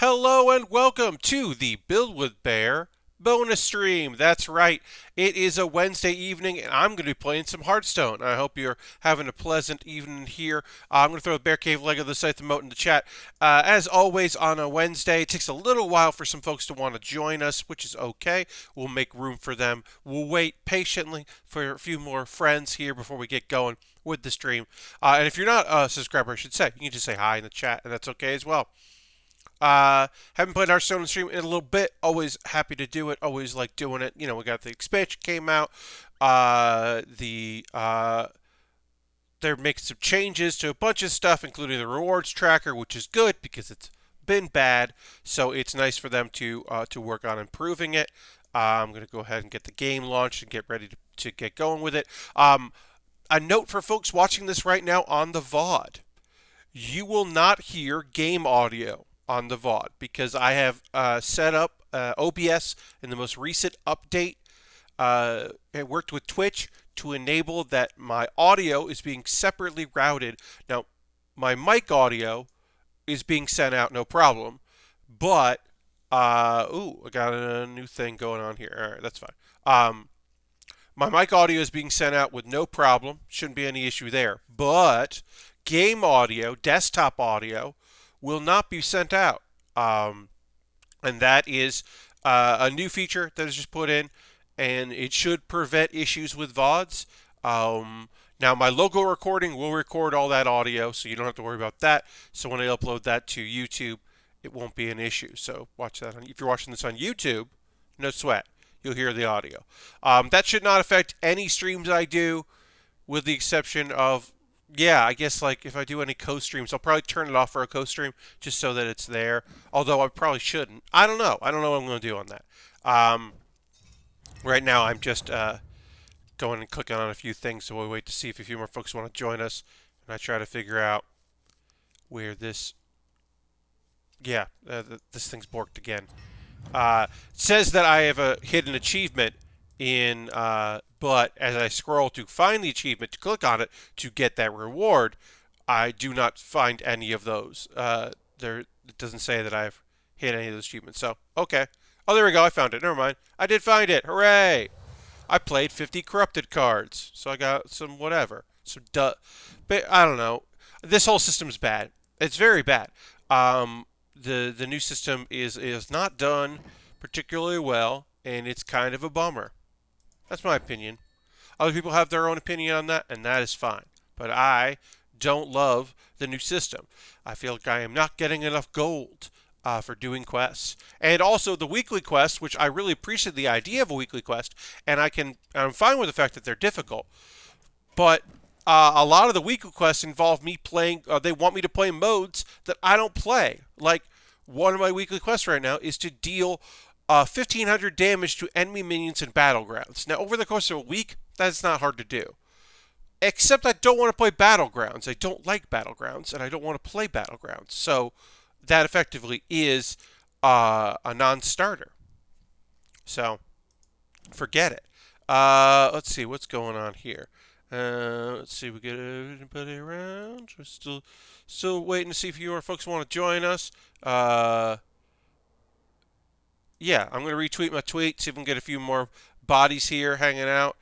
Hello and welcome to the Build with Bear bonus stream. That's right. It is a Wednesday evening and I'm going to be playing some Hearthstone. I hope you're having a pleasant evening here. I'm going to throw the Bear Cave Lego the Scythe emote in the chat. As always on a Wednesday, it takes a little while for some folks to want to join us, which is okay. We'll make room for them. We'll wait patiently for a few more friends here before we get going with the stream. And if you're not a subscriber, I should say, you can just say hi in the chat and that's okay as well. Haven't played Hearthstone stream in a little bit. Always happy to do it. Always like doing it. You know, we got the expansion came out. They're making some changes to a bunch of stuff, including the rewards tracker, which is good because it's been bad. So it's nice for them to work on improving it. I'm going to go ahead and get the game launched and get ready to get going with it. A note for folks watching this right now on the VOD. You will not hear game audio on the VOD because I have set up OBS in the most recent update. It worked with Twitch to enable that my audio is being separately routed. Now, my mic audio is being sent out no problem, but I got a new thing going on here. All right, that's fine. My mic audio is being sent out with no problem. Shouldn't be any issue there. But game audio, desktop audio, will not be sent out. And that is a new feature that is just put in, and it should prevent issues with VODs. Now, my logo recording will record all that audio, so you don't have to worry about that. So when I upload that to YouTube, it won't be an issue. So watch that. If you're watching this on YouTube, no sweat. You'll hear the audio. That should not affect any streams I do, with the exception of, yeah, I guess like if I do any co-streams, I'll probably turn it off for a co-stream just so that it's there. Although I probably shouldn't. I don't know. I don't know what I'm going to do on that. Right now, I'm just going and clicking on a few things, so we'll wait to see if a few more folks want to join us. And I try to figure out where this... Yeah, this thing's borked again. It says that I have a hidden achievement in, but as I scroll to find the achievement to click on it to get that reward, I do not find any of those. It doesn't say that I've hit any of those achievements. So, okay. Oh, there we go. I found it. Never mind. I did find it. Hooray! I played 50 corrupted cards, so I got some whatever. But I don't know. This whole system's bad. It's very bad. The new system is not done particularly well, and it's kind of a bummer. That's my opinion. Other people have their own opinion on that, and that is fine. But I don't love the new system. I feel like I am not getting enough gold for doing quests. And also the weekly quests, which I really appreciate the idea of a weekly quest, and I'm fine with the fact that they're difficult. But a lot of the weekly quests involve me playing, they want me to play modes that I don't play. Like, one of my weekly quests right now is to deal 1,500 damage to enemy minions in Battlegrounds. Now, over the course of a week, that's not hard to do. Except I don't want to play Battlegrounds. I don't like Battlegrounds, and I don't want to play Battlegrounds. So, that effectively is a non-starter. So, forget it. Let's see, what's going on here? Let's see, we get anybody around? We're still waiting to see if you or folks want to join us. Yeah, I'm going to retweet my tweet, see if we can get a few more bodies here hanging out.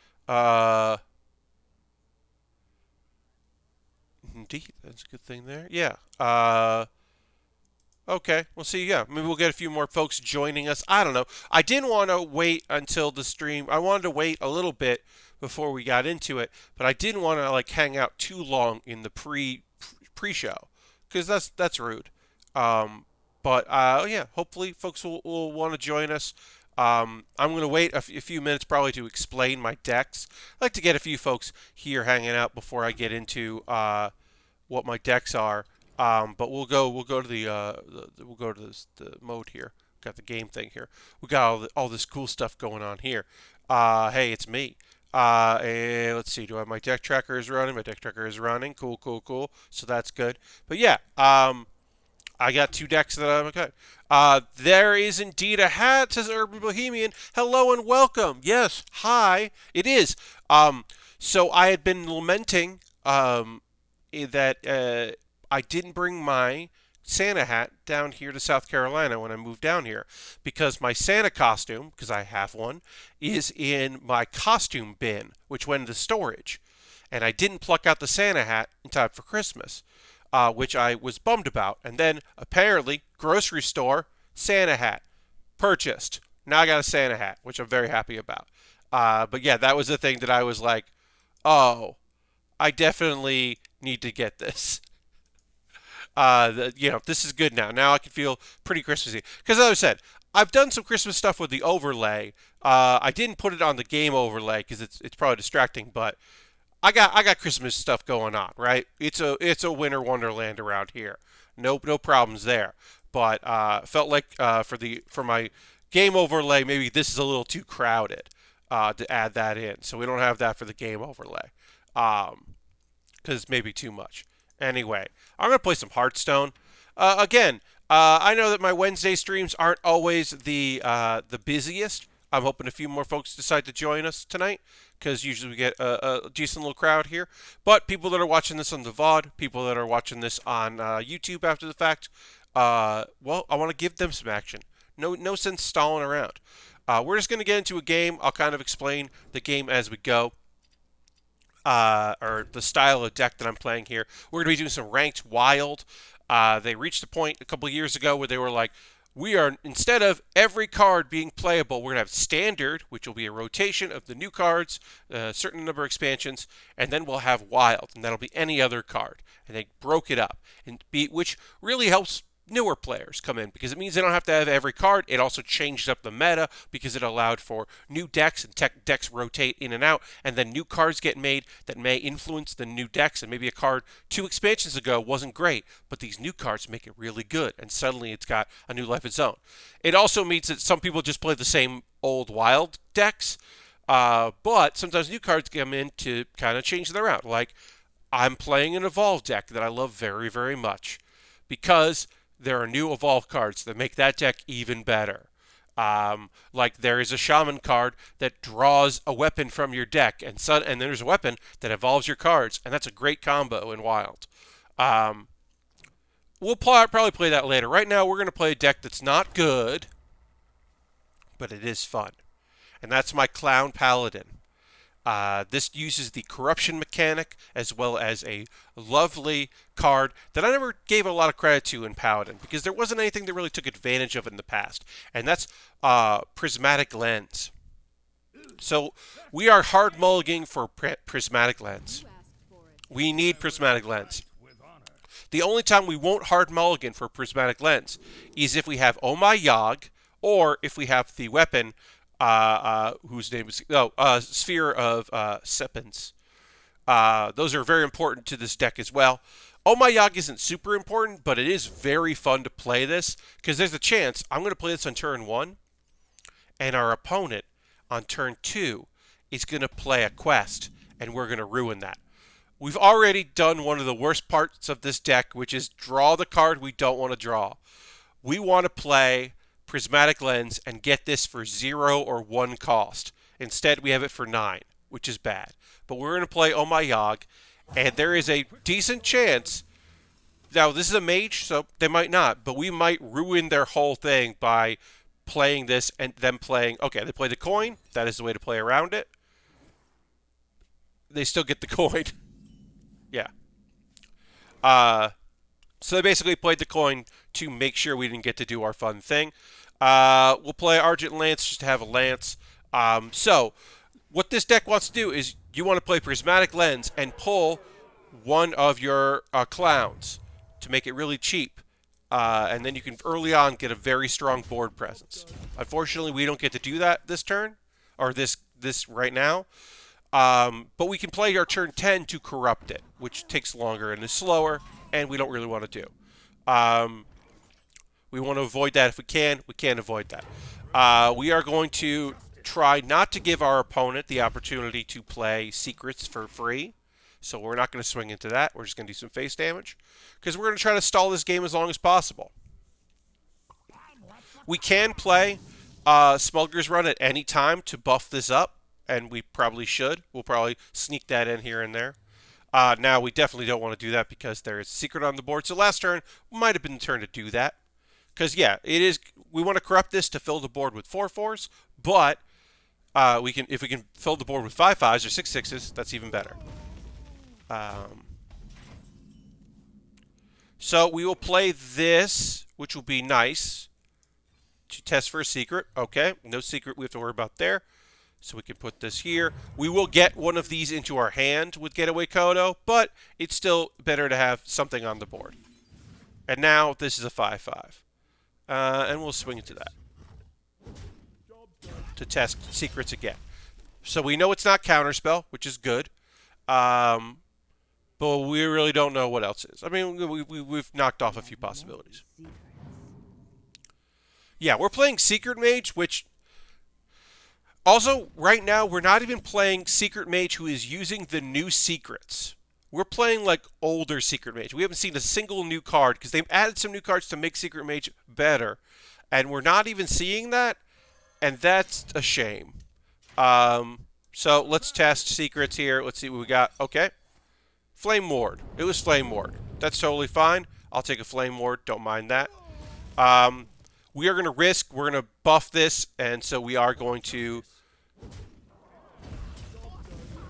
Indeed, that's a good thing there. Yeah. Okay, we'll see. Yeah, maybe we'll get a few more folks joining us. I don't know. I didn't want to wait until the stream. I wanted to wait a little bit before we got into it, but I didn't want to like hang out too long in the pre-show because that's rude. But yeah, hopefully folks will want to join us. I'm going to wait a few minutes probably to explain my decks. I'd like to get a few folks here hanging out before I get into what my decks are. But we'll go to the mode here. Got the game thing here. We got all this cool stuff going on here. Hey, it's me. And let's see. Do I have my deck tracker is running? My deck tracker is running. Cool, cool, cool. So that's good. But yeah, I got two decks that I'm okay. There is indeed a hat, says Urban Bohemian. Hello and welcome. Yes, hi. It is. So I had been lamenting that I didn't bring my Santa hat down here to South Carolina when I moved down here because my Santa costume, because I have one, is in my costume bin, which went into storage. And I didn't pluck out the Santa hat in time for Christmas, which I was bummed about. And then apparently, grocery store, Santa hat, purchased. Now I got a Santa hat, which I'm very happy about. But yeah, that was the thing that I was like, oh, I definitely need to get this. This is good now. Now I can feel pretty Christmassy. Because as I said, I've done some Christmas stuff with the overlay. I didn't put it on the game overlay because it's probably distracting, but I got Christmas stuff going on, right? It's a winter wonderland around here. No problems there. But felt like for my game overlay, maybe this is a little too crowded to add that in. So we don't have that for the game overlay because it's maybe too much. Anyway, I'm gonna play some Hearthstone. Again, I know that my Wednesday streams aren't always the busiest. I'm hoping a few more folks decide to join us tonight because usually we get a decent little crowd here. But people that are watching this on the VOD, people that are watching this on YouTube after the fact, well, I want to give them some action. No sense stalling around. We're just going to get into a game. I'll kind of explain the game as we go. Or the style of deck that I'm playing here. We're going to be doing some ranked wild. They reached a point a couple of years ago where they were like, we are, instead of every card being playable, we're going to have standard, which will be a rotation of the new cards, a certain number of expansions, and then we'll have wild, and that'll be any other card. And they broke it up, which really helps newer players come in because it means they don't have to have every card. It also changed up the meta because it allowed for new decks and decks rotate in and out, and then new cards get made that may influence the new decks. And maybe a card 2 expansions ago wasn't great, but these new cards make it really good, and suddenly it's got a new life of its own. It also means that some people just play the same old wild decks, but sometimes new cards come in to kind of change them around. Like I'm playing an evolve deck that I love very, very much because there are new evolve cards that make that deck even better. Like there is a shaman card that draws a weapon from your deck, and then there's a weapon that evolves your cards, and that's a great combo in Wild. We'll probably play that later. Right now, we're going to play a deck that's not good, but it is fun, and that's my Clown Paladin. This uses the corruption mechanic as well as a lovely card that I never gave a lot of credit to in Paladin because there wasn't anything that really took advantage of it in the past, and that's Prismatic Lens. So we are hard mulliganing for Prismatic Lens. We need Prismatic Lens. The only time we won't hard mulligan for Prismatic Lens is if we have Oh My Yogg or if we have the weapon whose name is Sphere of Sepins. Those are very important to this deck as well. Oh My Yogg isn't super important, but it is very fun to play this because there's a chance I'm going to play this on turn 1, and our opponent on turn 2 is going to play a quest, and we're going to ruin that. We've already done one of the worst parts of this deck, which is draw the card we don't want to draw. We want to play Prismatic Lens and get this for 0 or 1 cost. Instead, we have it for 9, which is bad. But we're going to play Oh My Yogg, and there is a decent chance. Now, this is a mage, so they might not, but we might ruin their whole thing by playing this and them playing. Okay, they play the coin. That is the way to play around it. They still get the coin. Yeah. So they basically played the coin to make sure we didn't get to do our fun thing. We'll play Argent Lance just to have a Lance. So what this deck wants to do is you want to play Prismatic Lens and pull one of your clowns to make it really cheap. And then you can early on get a very strong board presence. Unfortunately, we don't get to do that this turn, or this right now. But we can play our turn 10 to corrupt it, which takes longer and is slower, and we don't really want to do. We want to avoid that if we can. We can't avoid that. We are going to try not to give our opponent the opportunity to play secrets for free. So we're not going to swing into that. We're just going to do some face damage. Because we're going to try to stall this game as long as possible. We can play Smuggler's Run at any time to buff this up. And we probably should. We'll probably sneak that in here and there. Now, we definitely don't want to do that because there is secret on the board. So last turn might have been the turn to do that. Because, yeah, it is. We want to corrupt this to fill the board with 4/4s, but we can, if we can fill the board with 5/5s or 6/6s, that's even better. So we will play this, which will be nice, to test for a secret. Okay, no secret we have to worry about there. So we can put this here. We will get one of these into our hand with Getaway Kodo, but it's still better to have something on the board. And now this is a 5/5. And we'll swing into that to test secrets again. So we know it's not Counterspell, which is good. But we really don't know what else is. I mean, we've knocked off a few possibilities. Yeah, we're playing Secret Mage, which... Also, right now, we're not even playing Secret Mage who is using the new secrets. We're playing, like, older Secret Mage. We haven't seen a single new card, because they've added some new cards to make Secret Mage better. And we're not even seeing that, and that's a shame. So, let's test secrets here. Let's see what we got. Okay. Flame Ward. It was Flame Ward. That's totally fine. I'll take a Flame Ward. Don't mind that. We are going to risk. We're going to buff this, and so we are going to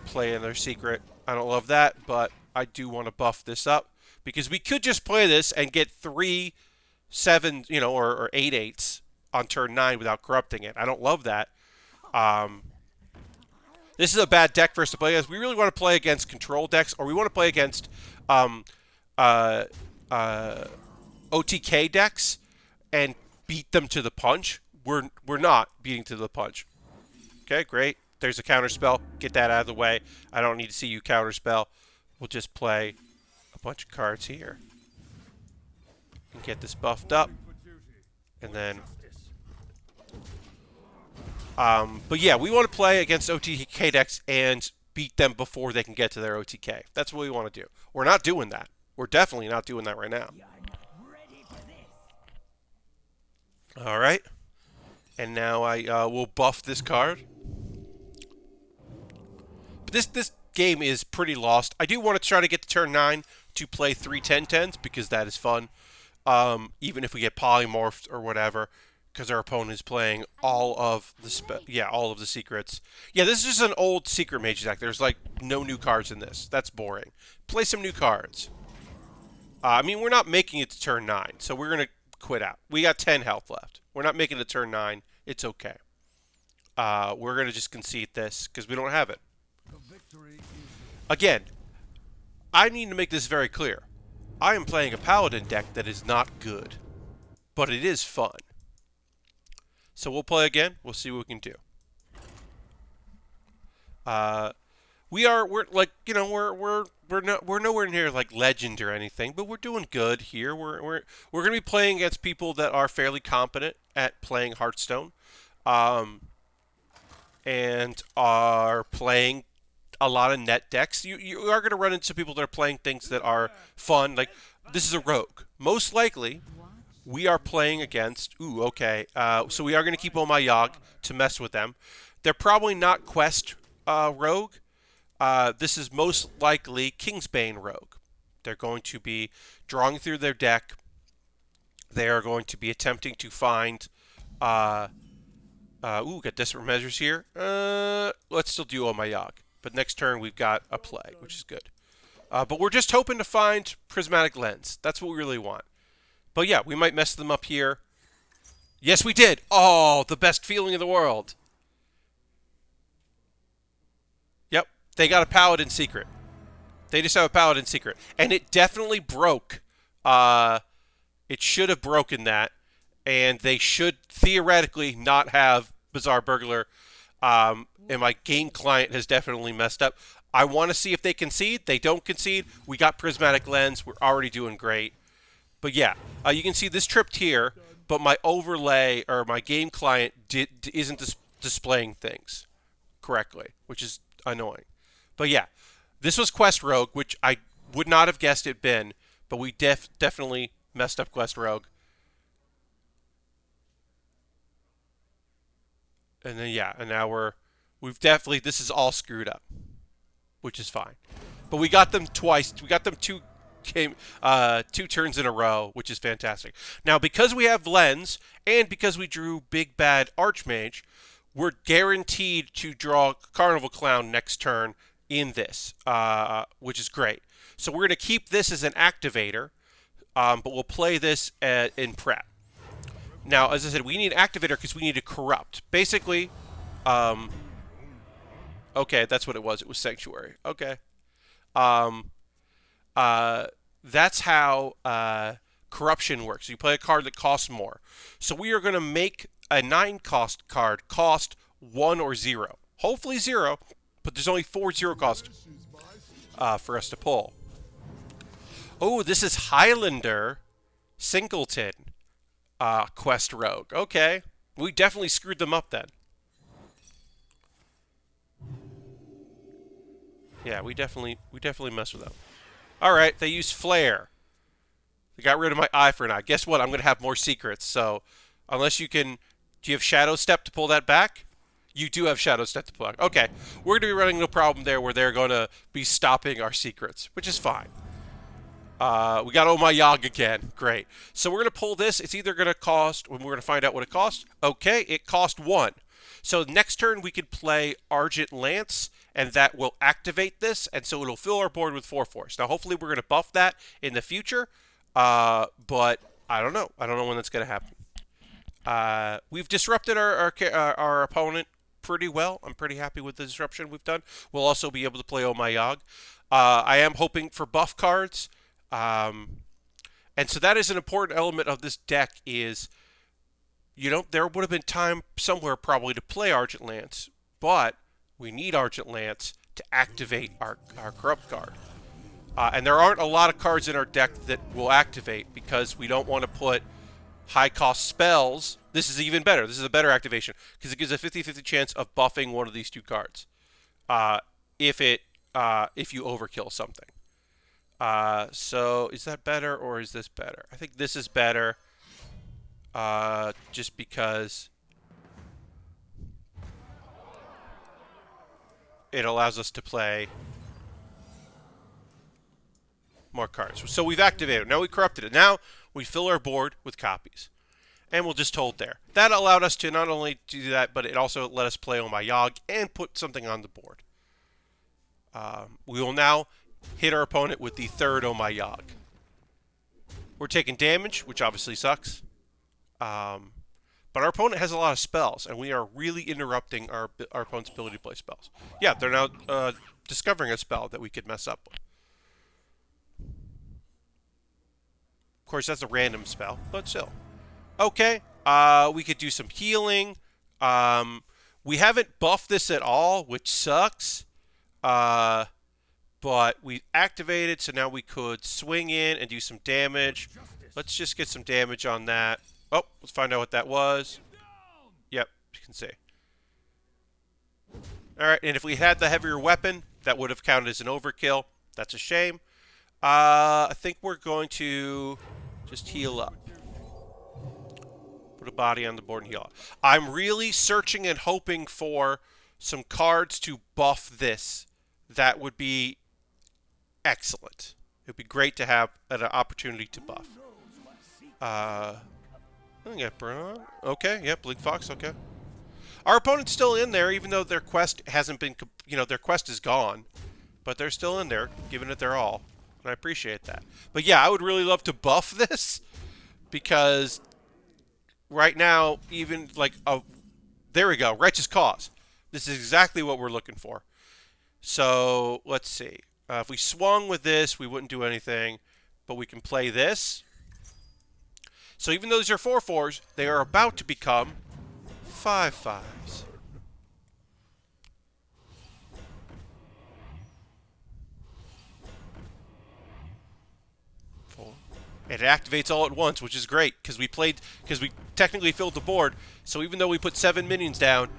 play another secret. I don't love that, but I do want to buff this up because we could just play this and get 3 7, or 8 8s on turn 9 without corrupting it. I don't love that. This is a bad deck for us to play against. We really want to play against control decks, or we want to play against OTK decks and beat them to the punch. We're not beating to the punch. Okay, great. There's a counterspell. Get that out of the way. I don't need to see you counterspell. We'll just play a bunch of cards here and get this buffed up, and then. But yeah, we want to play against OTK decks and beat them before they can get to their OTK. That's what we want to do. We're not doing that. We're definitely not doing that right now. All right. And now I will buff this card. But this game is pretty lost. I do want to try to get to turn 9 to play 3 10/10s because that is fun. Even if we get polymorphed or whatever, because our opponent is playing all of the all of the secrets. Yeah, this is just an old Secret Mage deck. There's like no new cards in this. That's boring. Play some new cards. I mean, we're not making it to turn 9, so we're gonna quit out. We got 10 health left. We're not making it to turn 9. It's okay. We're gonna just concede this because we don't have it. Again, I need to make this very clear. I am playing a Paladin deck that is not good, but it is fun. So we'll play again. We'll see what we can do. We're nowhere near like legend or anything, but we're doing good here. We're gonna be playing against people that are fairly competent at playing Hearthstone, and are playing a lot of net decks. You are gonna run into people that are playing things that are fun. Like this is a rogue. Most likely, we are playing against. Ooh, okay. So we are gonna keep Omayog to mess with them. They're probably not Quest rogue. This is most likely Kingsbane rogue. They're going to be drawing through their deck. They are going to be attempting to find. Got desperate measures here. Let's still do Omayog. But next turn we've got a play, which is good. But we're just hoping to find Prismatic Lens. That's what we really want. But yeah, we might mess them up here. Yes, we did. Oh, the best feeling in the world. Yep, they got a Paladin secret. They just have a Paladin secret. And it definitely broke. It should have broken that. And they should theoretically not have Bizarre Burglar. And my game client has definitely messed up. I want to see if they concede. They don't concede. We got Prismatic Lens. We're already doing great. But yeah, you can see this tripped here, but my overlay or my game client isn't displaying things correctly, which is annoying. But yeah, this was Quest Rogue, which I would not have guessed it been, but we definitely messed up Quest Rogue. And then yeah, and now we've definitely, this is all screwed up, which is fine. But we got them twice. We got them two turns in a row, which is fantastic. Now, because we have Lens and because we drew Big Bad Archmage, we're guaranteed to draw Carnival Clown next turn in this, which is great. So we're going to keep this as an activator, but we'll play this in prep. Now, as I said, we need activator because we need to corrupt. Basically, okay, that's what it was. It was Sanctuary. Okay. That's how corruption works. You play a card that costs more. So we are going to make a 9-cost card cost 1 or 0. Hopefully 0, but there's only 4 0 cost for us to pull. Oh, this is Highlander Singleton Quest Rogue. Okay. We definitely screwed them up then. Yeah, we definitely messed with them. All right, they used Flare. They got rid of my eye for an eye. Guess what? I'm going to have more secrets. So, unless you can... Do you have Shadow Step to pull that back? You do have Shadow Step to pull back. Okay. We're going to be running no problem there where they're going to be stopping our secrets, which is fine. We got Oh My Yog again. Great. So we're going to pull this. It's either going to cost... We're going to find out what it costs. Okay, it cost 1. So next turn we could play Argent Lance, and that will activate this, and so it'll fill our board with 4/4s. Now, hopefully we're going to buff that in the future, but I don't know. I don't know when that's going to happen. We've disrupted our opponent pretty well. I'm pretty happy with the disruption we've done. We'll also be able to play Oh My Yog. I am hoping for buff cards, and so that is an important element of this deck is... there would have been time somewhere probably to play Argent Lance, but we need Argent Lance to activate our Corrupt card. And there aren't a lot of cards in our deck that will activate because we don't want to put high-cost spells. This is even better. This is a better activation because it gives a 50-50 chance of buffing one of these 2 cards if you overkill something. So is that better or is this better? I think this is better. Just because it allows us to play more cards. So we've activated it. Now we corrupted it. Now we fill our board with copies. And we'll just hold there. That allowed us to not only do that, but it also let us play Oh My Yog and put something on the board. We will now hit our opponent with the 3rd Oh My Yog. We're taking damage, which obviously sucks. But our opponent has a lot of spells, and we are really interrupting our opponent's ability to play spells. Yeah, they're now discovering a spell that we could mess up with. Of course, that's a random spell, but still. Okay, we could do some healing. We haven't buffed this at all, which sucks. But we activated, so now we could swing in and do some damage. Let's just get some damage on that. Oh, let's find out what that was. Yep, you can see. Alright, and if we had the heavier weapon, that would have counted as an overkill. That's a shame. I think we're going to just heal up. Put a body on the board and heal up. I'm really searching and hoping for some cards to buff this. That would be excellent. It would be great to have an opportunity to buff. Yeah, okay, yeah, Bleak Fox, okay. Our opponent's still in there, even though their quest hasn't been, their quest is gone. But they're still in there, giving it their all. And I appreciate that. But yeah, I would really love to buff this. Because right now, even like, there we go, Righteous Cause. This is exactly what we're looking for. So, let's see. If we swung with this, we wouldn't do anything. But we can play this. So even though these are 4/4s, they are about to become 5/5s. It activates all at once, which is great because we technically filled the board. So even though we put 7 minions down,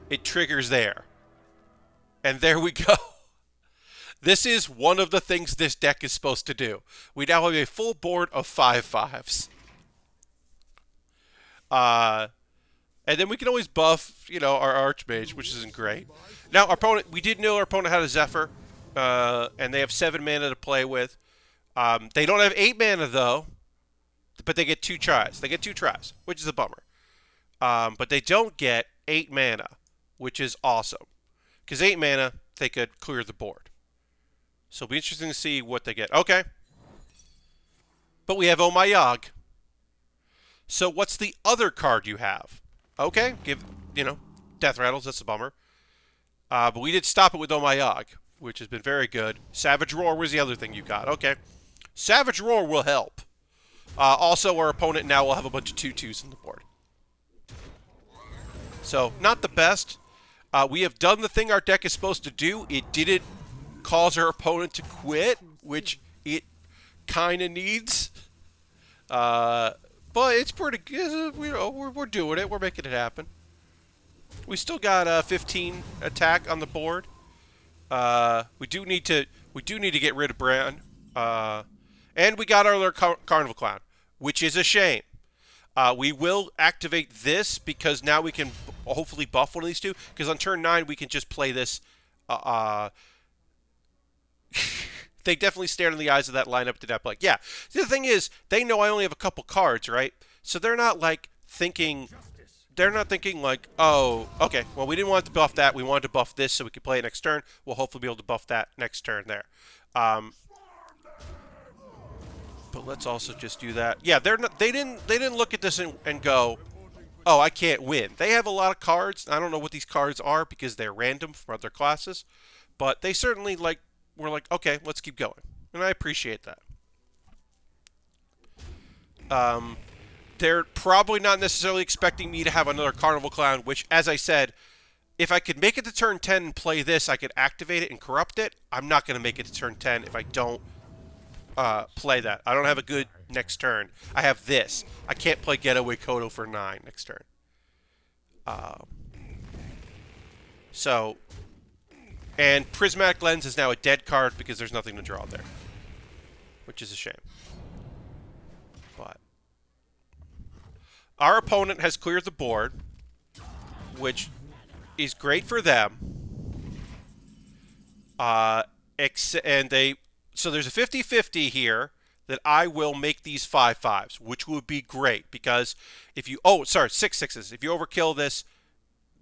it triggers there. And there we go. This is one of the things this deck is supposed to do. We now have a full board of 5/5s. And then we can always buff, our Archmage, which isn't great. Now, we did know our opponent had a Zephyr. and they have 7 mana to play with. They don't have 8 mana though, but they get 2 tries. They get 2 tries, which is a bummer. But they don't get 8 mana, which is awesome. Because 8 mana, they could clear the board. So it'll be interesting to see what they get. Okay. But we have Oh My Yogg. So what's the other card you have? Okay, Death Rattles, that's a bummer. But we did stop it with Oh My Yogg, which has been very good. Savage Roar was the other thing you got. Okay. Savage Roar will help. Also, our opponent now will have a bunch of 2/2s on the board. So, not the best. We have done the thing our deck is supposed to do. It didn't cause our opponent to quit, which it kind of needs. But it's pretty good. We're doing it. We're making it happen. We still got 15 attack on the board. We do need to get rid of Bran. And we got our other Carnival Clown, which is a shame. We will activate this because now we can hopefully buff one of these two. Because on turn 9 we can just play this. They definitely stared in the eyes of that lineup to that play. Yeah. The thing is, they know I only have a couple cards, right? So they're not like thinking. They're not thinking like, oh, okay, well, we didn't want to buff that. We wanted to buff this so we could play it next turn. We'll hopefully be able to buff that next turn there. But let's also just do that. Yeah, they didn't look at this and go, oh, I can't win. They have a lot of cards. I don't know what these cards are because they're random from other classes, but they certainly were like, okay, let's keep going, and I appreciate that. They're probably not necessarily expecting me to have another Carnival Clown, which, as I said, if I could make it to turn 10 and play this, I could activate it and corrupt it. I'm not going to make it to turn 10 if I don't play that. I don't have a good next turn. I have this. I can't play Getaway Kodo for 9 next turn. And Prismatic Lens is now a dead card because there's nothing to draw there, which is a shame. But our opponent has cleared the board, which is great for them. So there's a 50-50 here that I will make these 5/5s, which would be great because if you 6/6s. If you overkill this,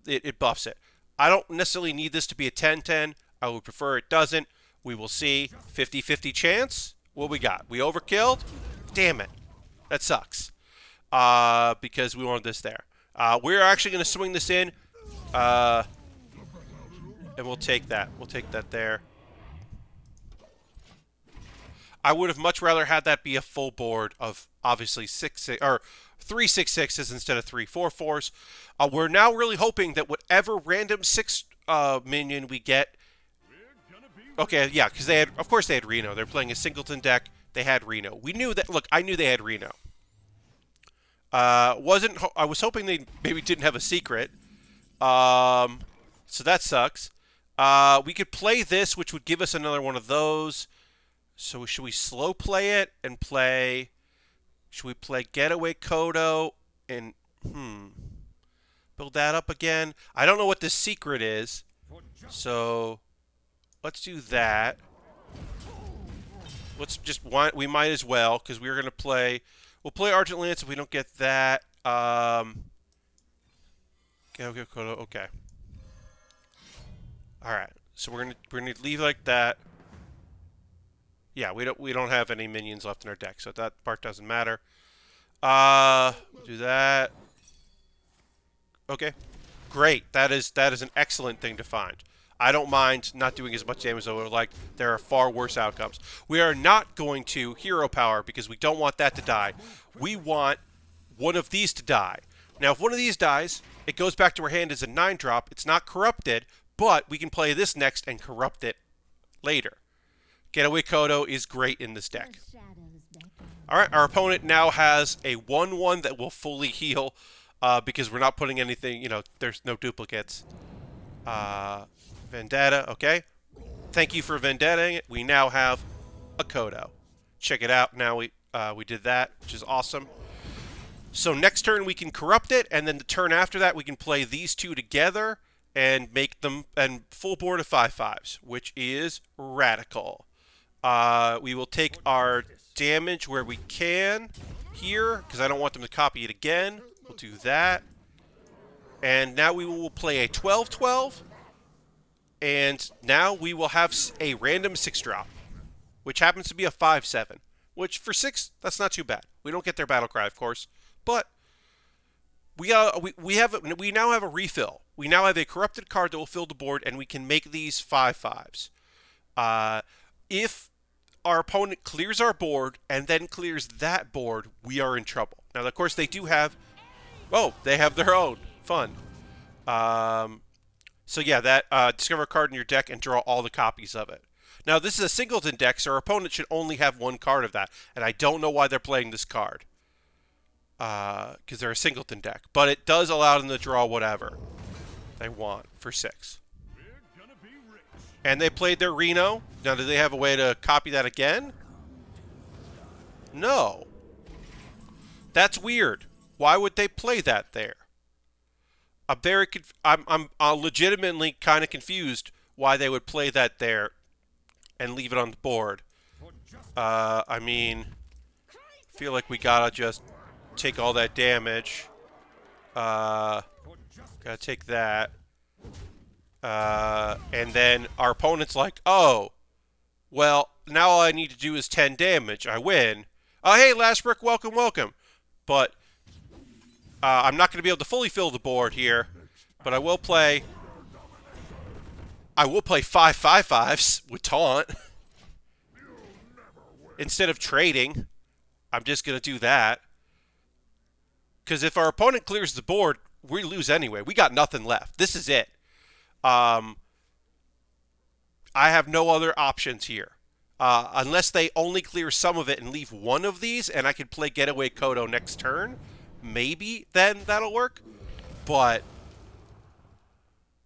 it buffs it. I don't necessarily need this to be a 10-10. I would prefer it doesn't. We will see. 50-50 chance. What we got? We overkilled? Damn it. That sucks. Because we wanted this there. We're actually going to swing this in. And we'll take that. We'll take that there. I would have much rather had that be a full board of obviously 6/6 or 3 6/6s instead of 3 4/4s. We're now really hoping that whatever random 6 minion we get. Okay, yeah, because of course they had Reno. They're playing a singleton deck. They had Reno. We knew that. Look, I knew they had Reno. I was hoping they maybe didn't have a secret. So that sucks. We could play this, which would give us another one of those. So should we slow play it and play? Should we play Getaway Kodo and build that up again? I don't know what this secret is, so let's do that. We might as well because we're gonna play. We'll play Argent Lance if we don't get that. Getaway Kodo. Okay. All right. So we're gonna leave like that. Yeah, we don't have any minions left in our deck, so that part doesn't matter. Do that. Okay, great. That is an excellent thing to find. I don't mind not doing as much damage as I would like. There are far worse outcomes. We are not going to hero power because we don't want that to die. We want one of these to die. Now, if one of these dies, it goes back to our hand as a 9-drop. It's not corrupted, but we can play this next and corrupt it later. Getaway Kodo is great in this deck. Alright, our opponent now has a 1/1 that will fully heal because we're not putting anything, there's no duplicates. Vendetta, okay. Thank you for Vendettaing it. We now have a Kodo. Check it out. Now we did that, which is awesome. So next turn we can corrupt it, and then the turn after that we can play these two together, and make them and full board of 5/5s, which is radical. We will take our damage where we can here, because I don't want them to copy it again. We'll do that. And now we will play a 12/12. And now we will have a random 6-drop, which happens to be a 5/7. Which, for 6, that's not too bad. We don't get their battle cry, of course. But we now have a refill. We now have a corrupted card that will fill the board, and we can make these 5/5s. If our opponent clears our board and then clears that board, we are in trouble. Now, of course, they do have... Oh, they have their own. Fun. So yeah, that discover a card in your deck and draw all the copies of it. Now, this is a singleton deck, so our opponent should only have one card of that. And I don't know why they're playing this card. Because they're a singleton deck. But it does allow them to draw whatever they want for 6. And they played their Reno. Now, do they have a way to copy that again? No. That's weird. Why would they play that there? I'm legitimately kind of confused why they would play that there and leave it on the board. I mean, I feel like we gotta just take all that damage. Gotta take that. And then our opponent's like, oh, well, now all I need to do is 10 damage. I win. Oh, hey, Last Brick, welcome, welcome. But I'm not going to be able to fully fill the board here, but I will play 5/5/5s with Taunt. Instead of trading, I'm just going to do that. Because if our opponent clears the board, we lose anyway. We got nothing left. This is it. I have no other options here. Unless they only clear some of it and leave one of these, and I can play Getaway Kodo next turn, maybe then that'll work. But,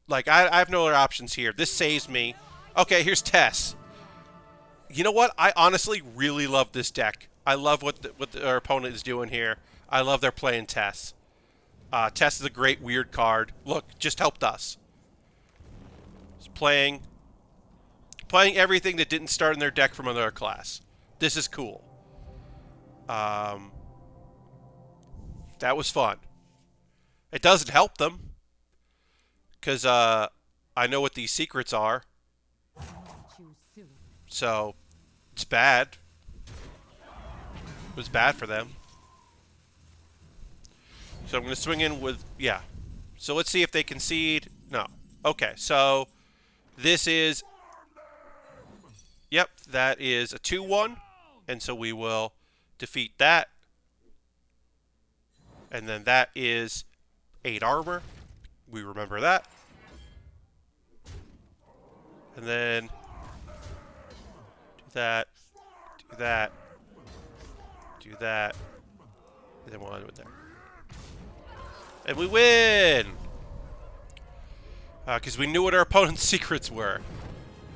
like, I have no other options here. This saves me. Okay, here's Tess. You know what? I honestly really love this deck. I love what our opponent is doing here. I love they're playing Tess. Tess is a great weird card. Look, just helped us. It's playing everything that didn't start in their deck from another class. This is cool. That was fun. It doesn't help them, because I know what these secrets are. So, it's bad. It was bad for them. So I'm going to swing in with, yeah. So let's see if they concede. No. Okay, so this is, yep, that is a 2/1. And so we will defeat that. And then that is 8 armor. We remember that. And then do that, do that, do that, and then we'll end with that. And we win! Because we knew what our opponent's secrets were.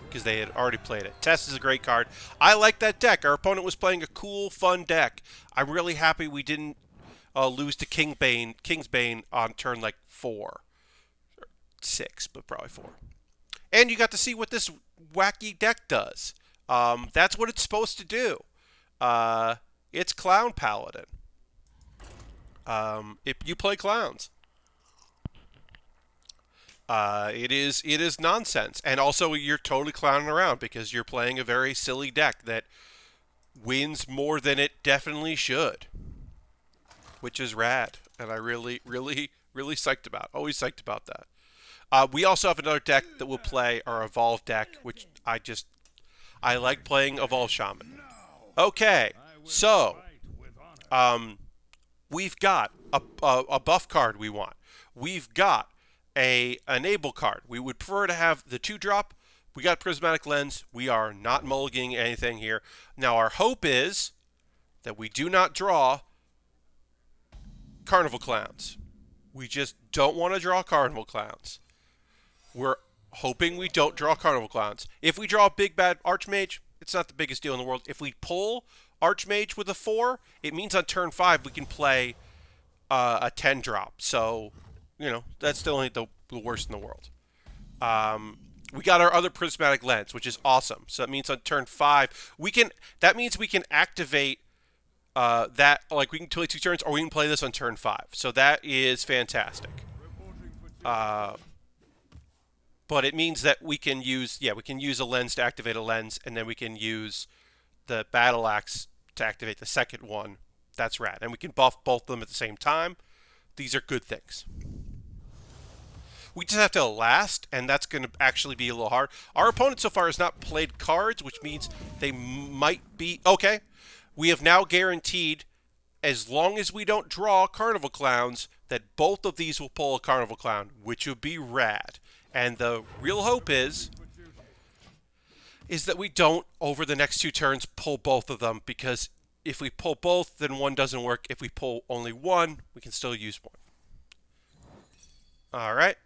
Because they had already played it. Tess is a great card. I like that deck. Our opponent was playing a cool, fun deck. I'm really happy we didn't lose to Kingsbane on turn like 4. Or 6, but probably 4. And you got to see what this wacky deck does. That's what it's supposed to do. It's Clown Paladin. If you play clowns. It is nonsense. And also you're totally clowning around because you're playing a very silly deck that wins more than it definitely should. Which is rad. And I really psyched about. Always psyched about that. We also have another deck that we'll play, our Evolve deck, which I like playing Evolve Shaman. Okay, so we've got a buff card we want. We've got a enable card. We would prefer to have the 2-drop. We got Prismatic Lens. We are not mulliganing anything here. Now our hope is that we do not draw Carnival Clowns. We just don't want to draw Carnival Clowns. We're hoping we don't draw Carnival Clowns. If we draw Big Bad Archmage, it's not the biggest deal in the world. If we pull Archmage with a 4, it means on turn 5 we can play a 10-drop. So, you know, that's still ain't the worst in the world. We got our other prismatic lens, which is awesome. So that means on turn 5 we can. That means we can activate that. Like we can play 2 turns, or we can play this on turn 5. So that is fantastic. But it means that we can use a lens to activate a lens, and then we can use the battle axe to activate the second one. That's rad, and we can buff both of them at the same time. These are good things. We just have to last, and that's going to actually be a little hard. Our opponent so far has not played cards, which means they might be... Okay, we have now guaranteed, as long as we don't draw Carnival Clowns, that both of these will pull a Carnival Clown, which would be rad. And the real hope is that we don't, over the next 2 turns, pull both of them, because if we pull both, then one doesn't work. If we pull only one, we can still use one. All right.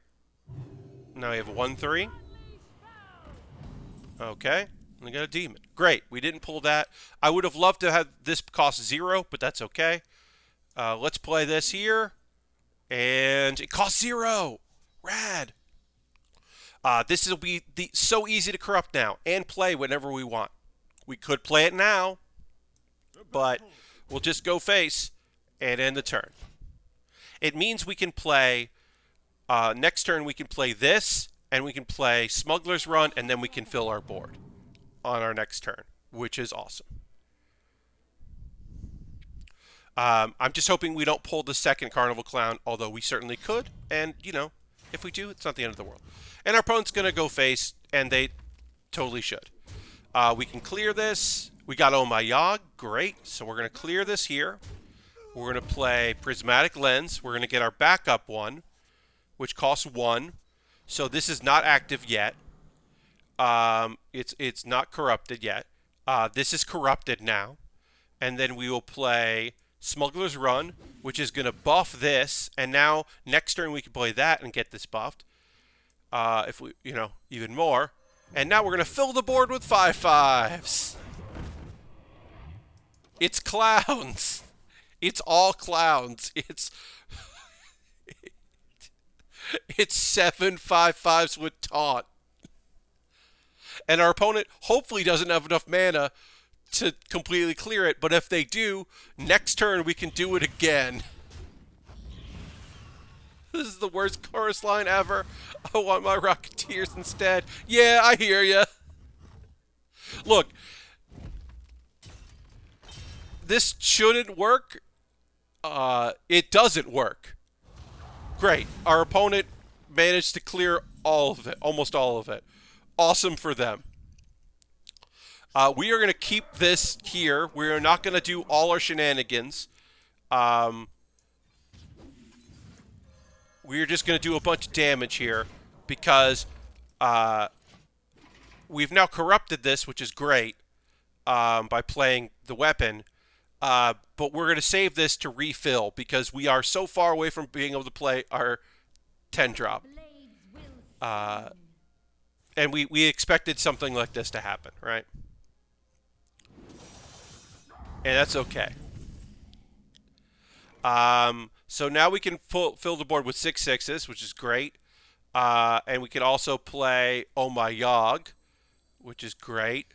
Now we have a 1/3. Okay. We got a demon. Great. We didn't pull that. I would have loved to have this cost 0, but that's okay. Let's play this here. And it costs 0. Rad. This will be so easy to corrupt now and play whenever we want. We could play it now, but we'll just go face and end the turn. It means we can play... next turn we can play this, and we can play Smuggler's Run, and then we can fill our board on our next turn, which is awesome. I'm just hoping we don't pull the second Carnival Clown, although we certainly could, and, you know, if we do, it's not the end of the world. And our opponent's going to go face, and they totally should. We can clear this. We got Oh My Yog. Great. So we're going to clear this here. We're going to play Prismatic Lens. We're going to get our backup one, which costs 1. So this is not active yet. It's not corrupted yet. This is corrupted now. And then we will play Smuggler's Run, which is going to buff this. And now next turn we can play that and get this buffed. If we, you know, even more. And now we're going to fill the board with 5/5s. It's clowns. It's all clowns. It's 7 5/5s with taunt. And our opponent hopefully doesn't have enough mana to completely clear it, but if they do, next turn we can do it again. This is the worst chorus line ever. I want my Rocketeers instead. Yeah, I hear ya. Look, this shouldn't work. It doesn't work. Great. Our opponent managed to clear all of it, almost all of it. Awesome for them. We are going to keep this here. We are not going to do all our shenanigans. We're just going to do a bunch of damage here because we've now corrupted this, which is great, by playing the weapon. But we're going to save this to refill because we are so far away from being able to play our 10-drop. And we expected something like this to happen, right? And that's okay. So now we can fill the board with 6/6s, which is great. And we can also play Oh My Yog, which is great.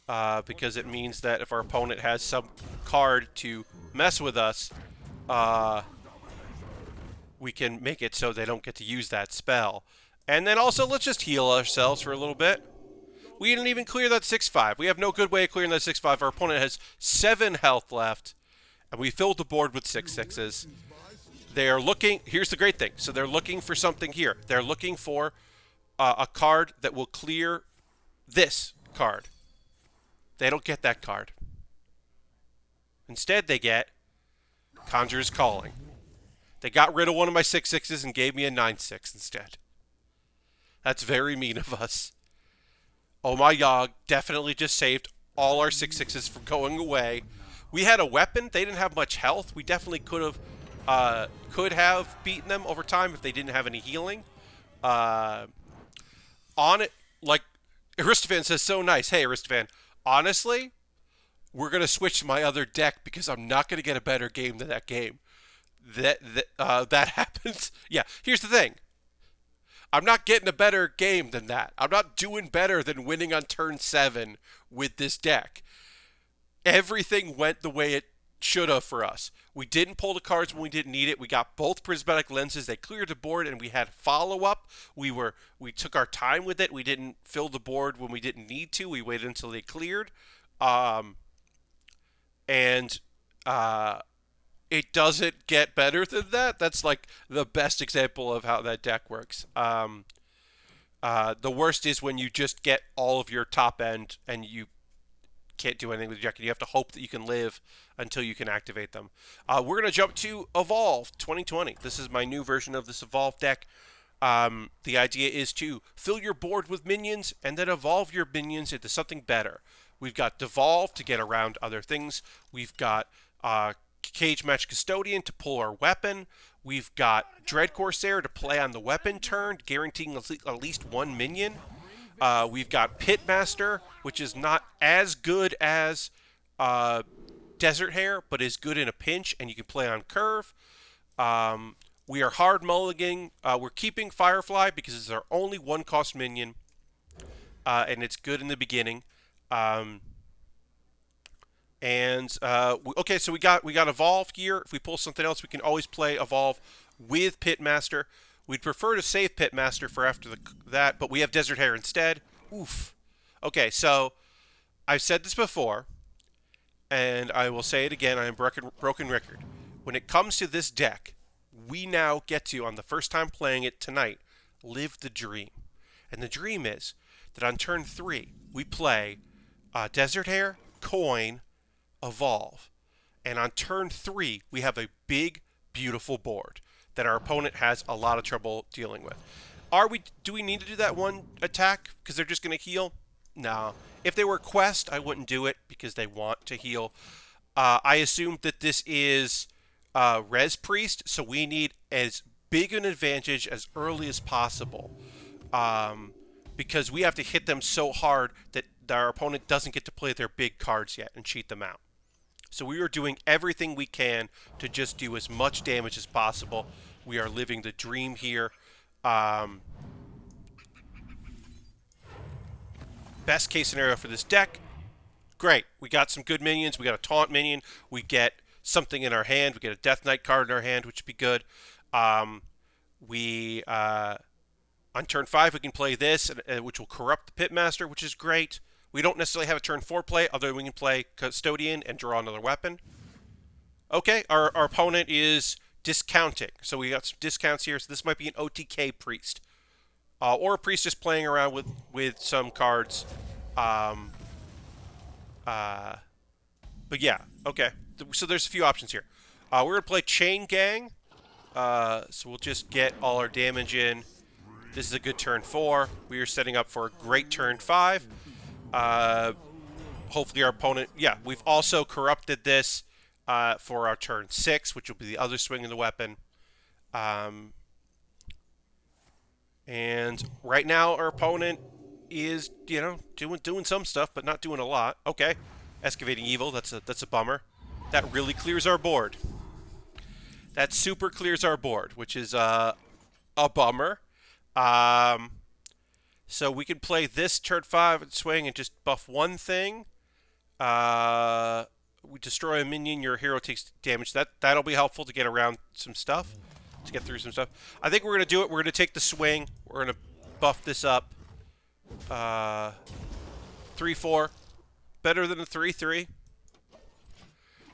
Because it means that if our opponent has some card to mess with us, we can make it so they don't get to use that spell. And then also, let's just heal ourselves for a little bit. We didn't even clear that 6/5. We have no good way of clearing that 6/5. Our opponent has 7 health left, and we filled the board with 6/6s. They are looking... Here's the great thing. So they're looking for something here. They're looking for a card that will clear this card. They don't get that card. Instead, they get Conjurer's Calling. They got rid of one of my 6/6s and gave me a 9/6 instead. That's very mean of us. Oh My Yog definitely just saved all our 6/6s from going away. We had a weapon. They didn't have much health. We definitely could have beaten them over time if they didn't have any healing. On it, like Aristophan says so nice. Hey, Aristophan, honestly, we're going to switch to my other deck because I'm not going to get a better game than that game. That happens. Yeah, here's the thing. I'm not getting a better game than that. I'm not doing better than winning on turn 7 with this deck. Everything went the way it should have for us. We didn't pull the cards when we didn't need it. We got both prismatic lenses. They cleared the board, and we had follow-up. We took our time with it. We didn't fill the board when we didn't need to. We waited until they cleared. And it doesn't get better than that. That's like the best example of how that deck works. The worst is when you just get all of your top end and you can't do anything with your deck. You have to hope that you can live until you can activate them. We're going to jump to Evolve 2020. This is my new version of this Evolve deck. The idea is to fill your board with minions and then evolve your minions into something better. We've got Devolve to get around other things. We've got Cage Match Custodian to pull our weapon. We've got Dread Corsair to play on the weapon turn, guaranteeing at least one minion. We've got Pitmaster, which is not as good as Desert Hare, but is good in a pinch, and you can play on curve. We are hard mulliganing. We're keeping Firefly because it's our only one-cost minion, and it's good in the beginning. Okay, so we got Evolve here. If we pull something else, we can always play Evolve with Pitmaster. We'd prefer to save Pitmaster for after that, but we have Desert Hare instead. Oof. Okay, so I've said this before, and I will say it again. I am broken record. When it comes to this deck, we now get to, on the first time playing it tonight, live the dream. And the dream is that on turn 3, we play Desert Hare, Coin, Evolve. And on turn 3, we have a big, beautiful board that our opponent has a lot of trouble dealing with. Do we need to do that one attack because they're just going to heal? No. If they were Quest, I wouldn't do it because they want to heal. I assume that this is Res Priest, so we need as big an advantage as early as possible. Because we have to hit them so hard that our opponent doesn't get to play their big cards yet and cheat them out. So we are doing everything we can to just do as much damage as possible. We are living the dream here. Best case scenario for this deck. Great. We got some good minions. We got a taunt minion. We get something in our hand. We get a Death Knight card in our hand, which would be good. On turn 5, we can play this, which will corrupt the Pitmaster, which is great. We don't necessarily have a turn 4 play, although we can play Custodian and draw another weapon. Okay, our opponent is discounting. So we got some discounts here. So this might be an OTK Priest. Or a Priest just playing around with some cards. But yeah, okay. So there's a few options here. We're going to play Chain Gang. So we'll just get all our damage in. This is a good turn 4. We are setting up for a great turn 5. Hopefully our opponent... Yeah, we've also corrupted this for our turn 6, which will be the other swing of the weapon. And right now our opponent is, doing some stuff, but not doing a lot. Okay, Excavating Evil, that's a bummer. That really clears our board. That super clears our board, which is a bummer. So we can play this turn 5 and swing and just buff one thing. We destroy a minion, your hero takes damage. That'll be helpful to get around some stuff, to get through some stuff. I think we're going to do it. We're going to take the swing. We're going to buff this up. 3-4. Better than a 3-3.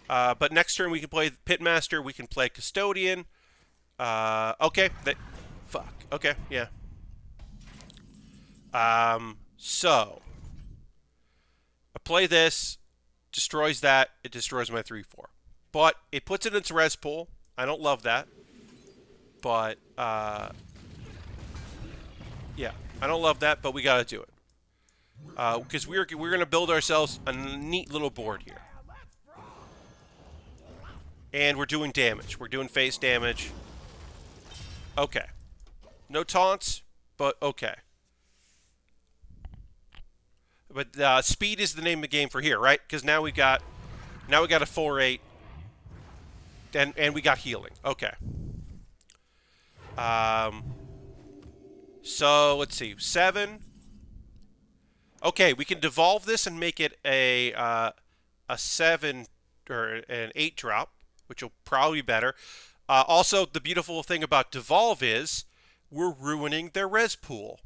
But next turn we can play Pitmaster. We can play Custodian. Okay. Fuck. Okay, yeah. So I play this, destroys that, it destroys my 3-4. But it puts it into res pool. I don't love that. But yeah, I don't love that, but we gotta do it. Because we're gonna build ourselves a neat little board here. And we're doing damage. We're doing face damage. Okay. No taunts, but okay. But speed is the name of the game for here, right? Because now we got a 4-8, and we got healing. Okay. So, let's see. 7. Okay, we can devolve this and make it a 7 or an 8 drop, which will probably be better. Also, the beautiful thing about devolve is we're ruining their res pool.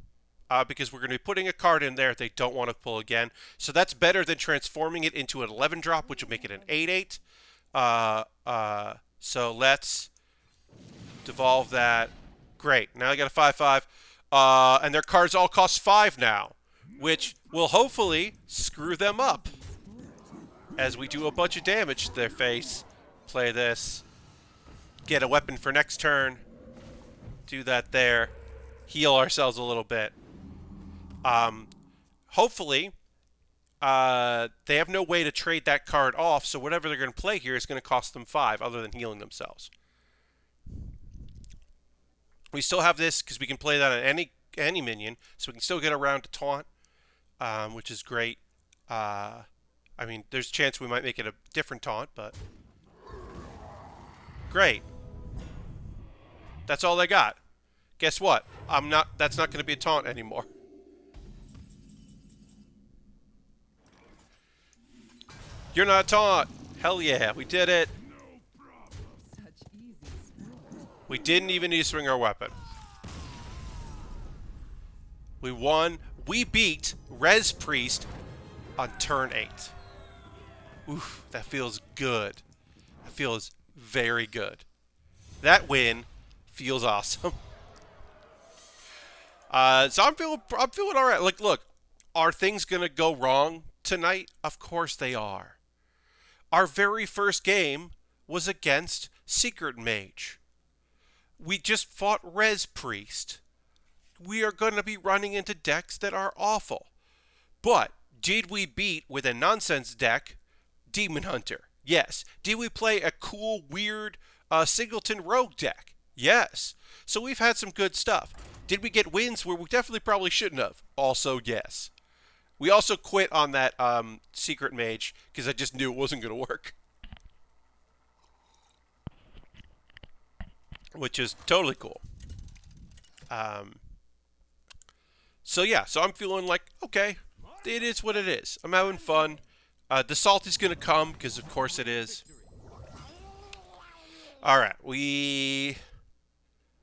Because we're going to be putting a card in there they don't want to pull again. So that's better than transforming it into an 11 drop, which will make it an 8/8. So let's devolve that. Great. Now I got a 5/5. And their cards all cost 5 now, which will hopefully screw them up as we do a bunch of damage to their face. Play this. Get a weapon for next turn. Do that there. Heal ourselves a little bit. Hopefully, they have no way to trade that card off, so whatever they're going to play here is going to cost them 5, other than healing themselves. We still have this because we can play that on any minion, so we can still get around to taunt, which is great. I mean, there's a chance we might make it a different taunt, but great. That's all they got. Guess what? That's not going to be a taunt anymore. You're not a taunt. Hell yeah, we did it. We didn't even need to swing our weapon. We won. We beat Res Priest on turn 8. Oof, that feels good. That feels very good. That win feels awesome. So I'm feeling all right. Like, look, are things gonna go wrong tonight? Of course they are. Our very first game was against Secret Mage. We just fought Res Priest. We are going to be running into decks that are awful. But did we beat with a nonsense deck Demon Hunter? Yes. Did we play a cool, weird Singleton Rogue deck? Yes. So we've had some good stuff. Did we get wins where we definitely probably shouldn't have? Also, yes. We also quit on that Secret Mage because I just knew it wasn't going to work. Which is totally cool. So yeah, so I'm feeling like, okay, it is what it is. I'm having fun. The salt is going to come because of course it is. Alright, we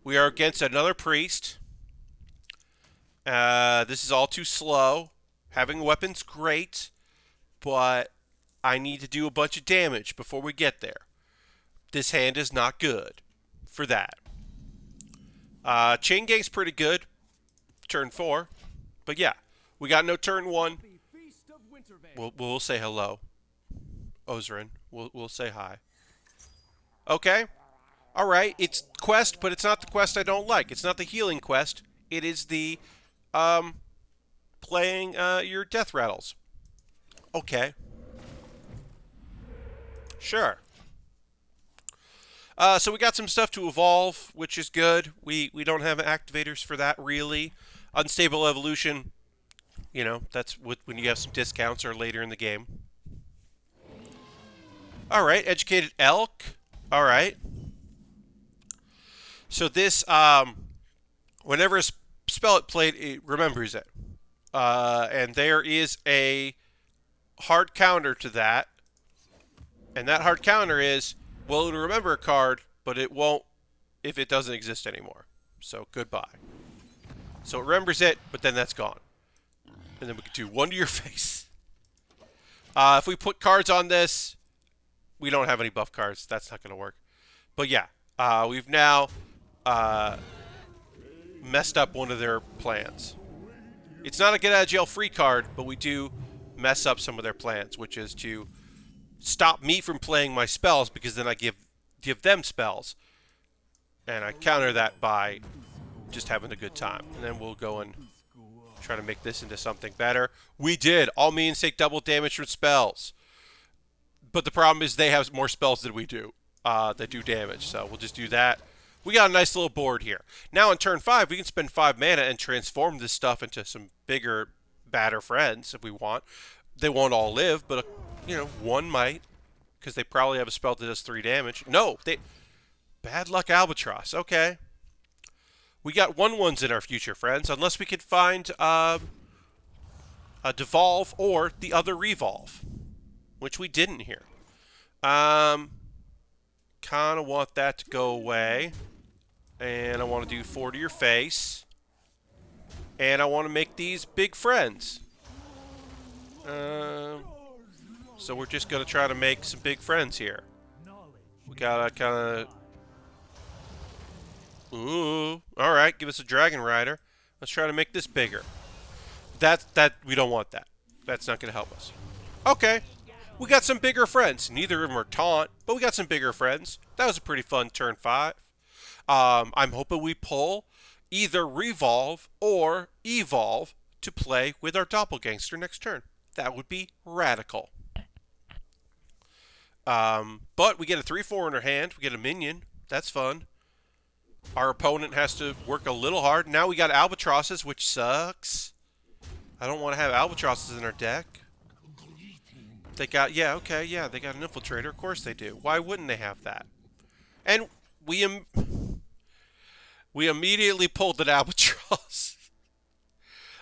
are against another priest. This is all too slow. Having weapons, great, but I need to do a bunch of damage before we get there. This hand is not good for that. Chain Gang's pretty good. Turn 4. But yeah, we got no turn 1. We'll say hello. Ozrin. We'll say hi. Okay. Alright, it's quest, but it's not the quest I don't like. It's not the healing quest. It is the playing your death rattles. Okay. Sure. So we got some stuff to evolve, which is good. We don't have activators for that, really. Unstable evolution, you know, that's when you have some discounts or later in the game. Alright, Educated Elk. Alright. So this, whenever a spell it played, it remembers it. And there is a hard counter to that. And that hard counter is, well, it'll remember a card, but it won't if it doesn't exist anymore. So, goodbye. So it remembers it, but then that's gone. And then we can do 1 to your face. If we put cards on this, we don't have any buff cards. That's not going to work. But yeah, we've now messed up one of their plans. It's not a get out of jail free card, but we do mess up some of their plans, which is to stop me from playing my spells because then I give them spells. And I counter that by just having a good time. And then we'll go and try to make this into something better. We did. All minions take double damage from spells. But the problem is they have more spells than we do that do damage. So we'll just do that. We got a nice little board here. Now on turn 5, we can spend 5 mana and transform this stuff into some bigger, badder friends if we want. They won't all live, but, you know, one might. Because they probably have a spell that does 3 damage. No! Bad Luck Albatross. Okay. We got 1/1s in our future, friends, unless we could find a devolve or the other revolve, which we didn't here. Kind of want that to go away. And I want to do 4 to your face. And I want to make these big friends. So we're just going to try to make some big friends here. We got to kind of... Ooh. Alright, give us a Dragon Rider. Let's try to make this bigger. We don't want that. That's not going to help us. Okay. We got some bigger friends. Neither of them are taunt, but we got some bigger friends. That was a pretty fun turn 5. I'm hoping we pull either Revolve or Evolve to play with our Doppelgangster next turn. That would be radical. But we get a 3/4 in our hand. We get a minion. That's fun. Our opponent has to work a little hard. Now we got Albatrosses, which sucks. I don't want to have Albatrosses in our deck. They got, yeah, okay, yeah, they got an Infiltrator. Of course they do. Why wouldn't they have that? And we immediately pulled an Albatross.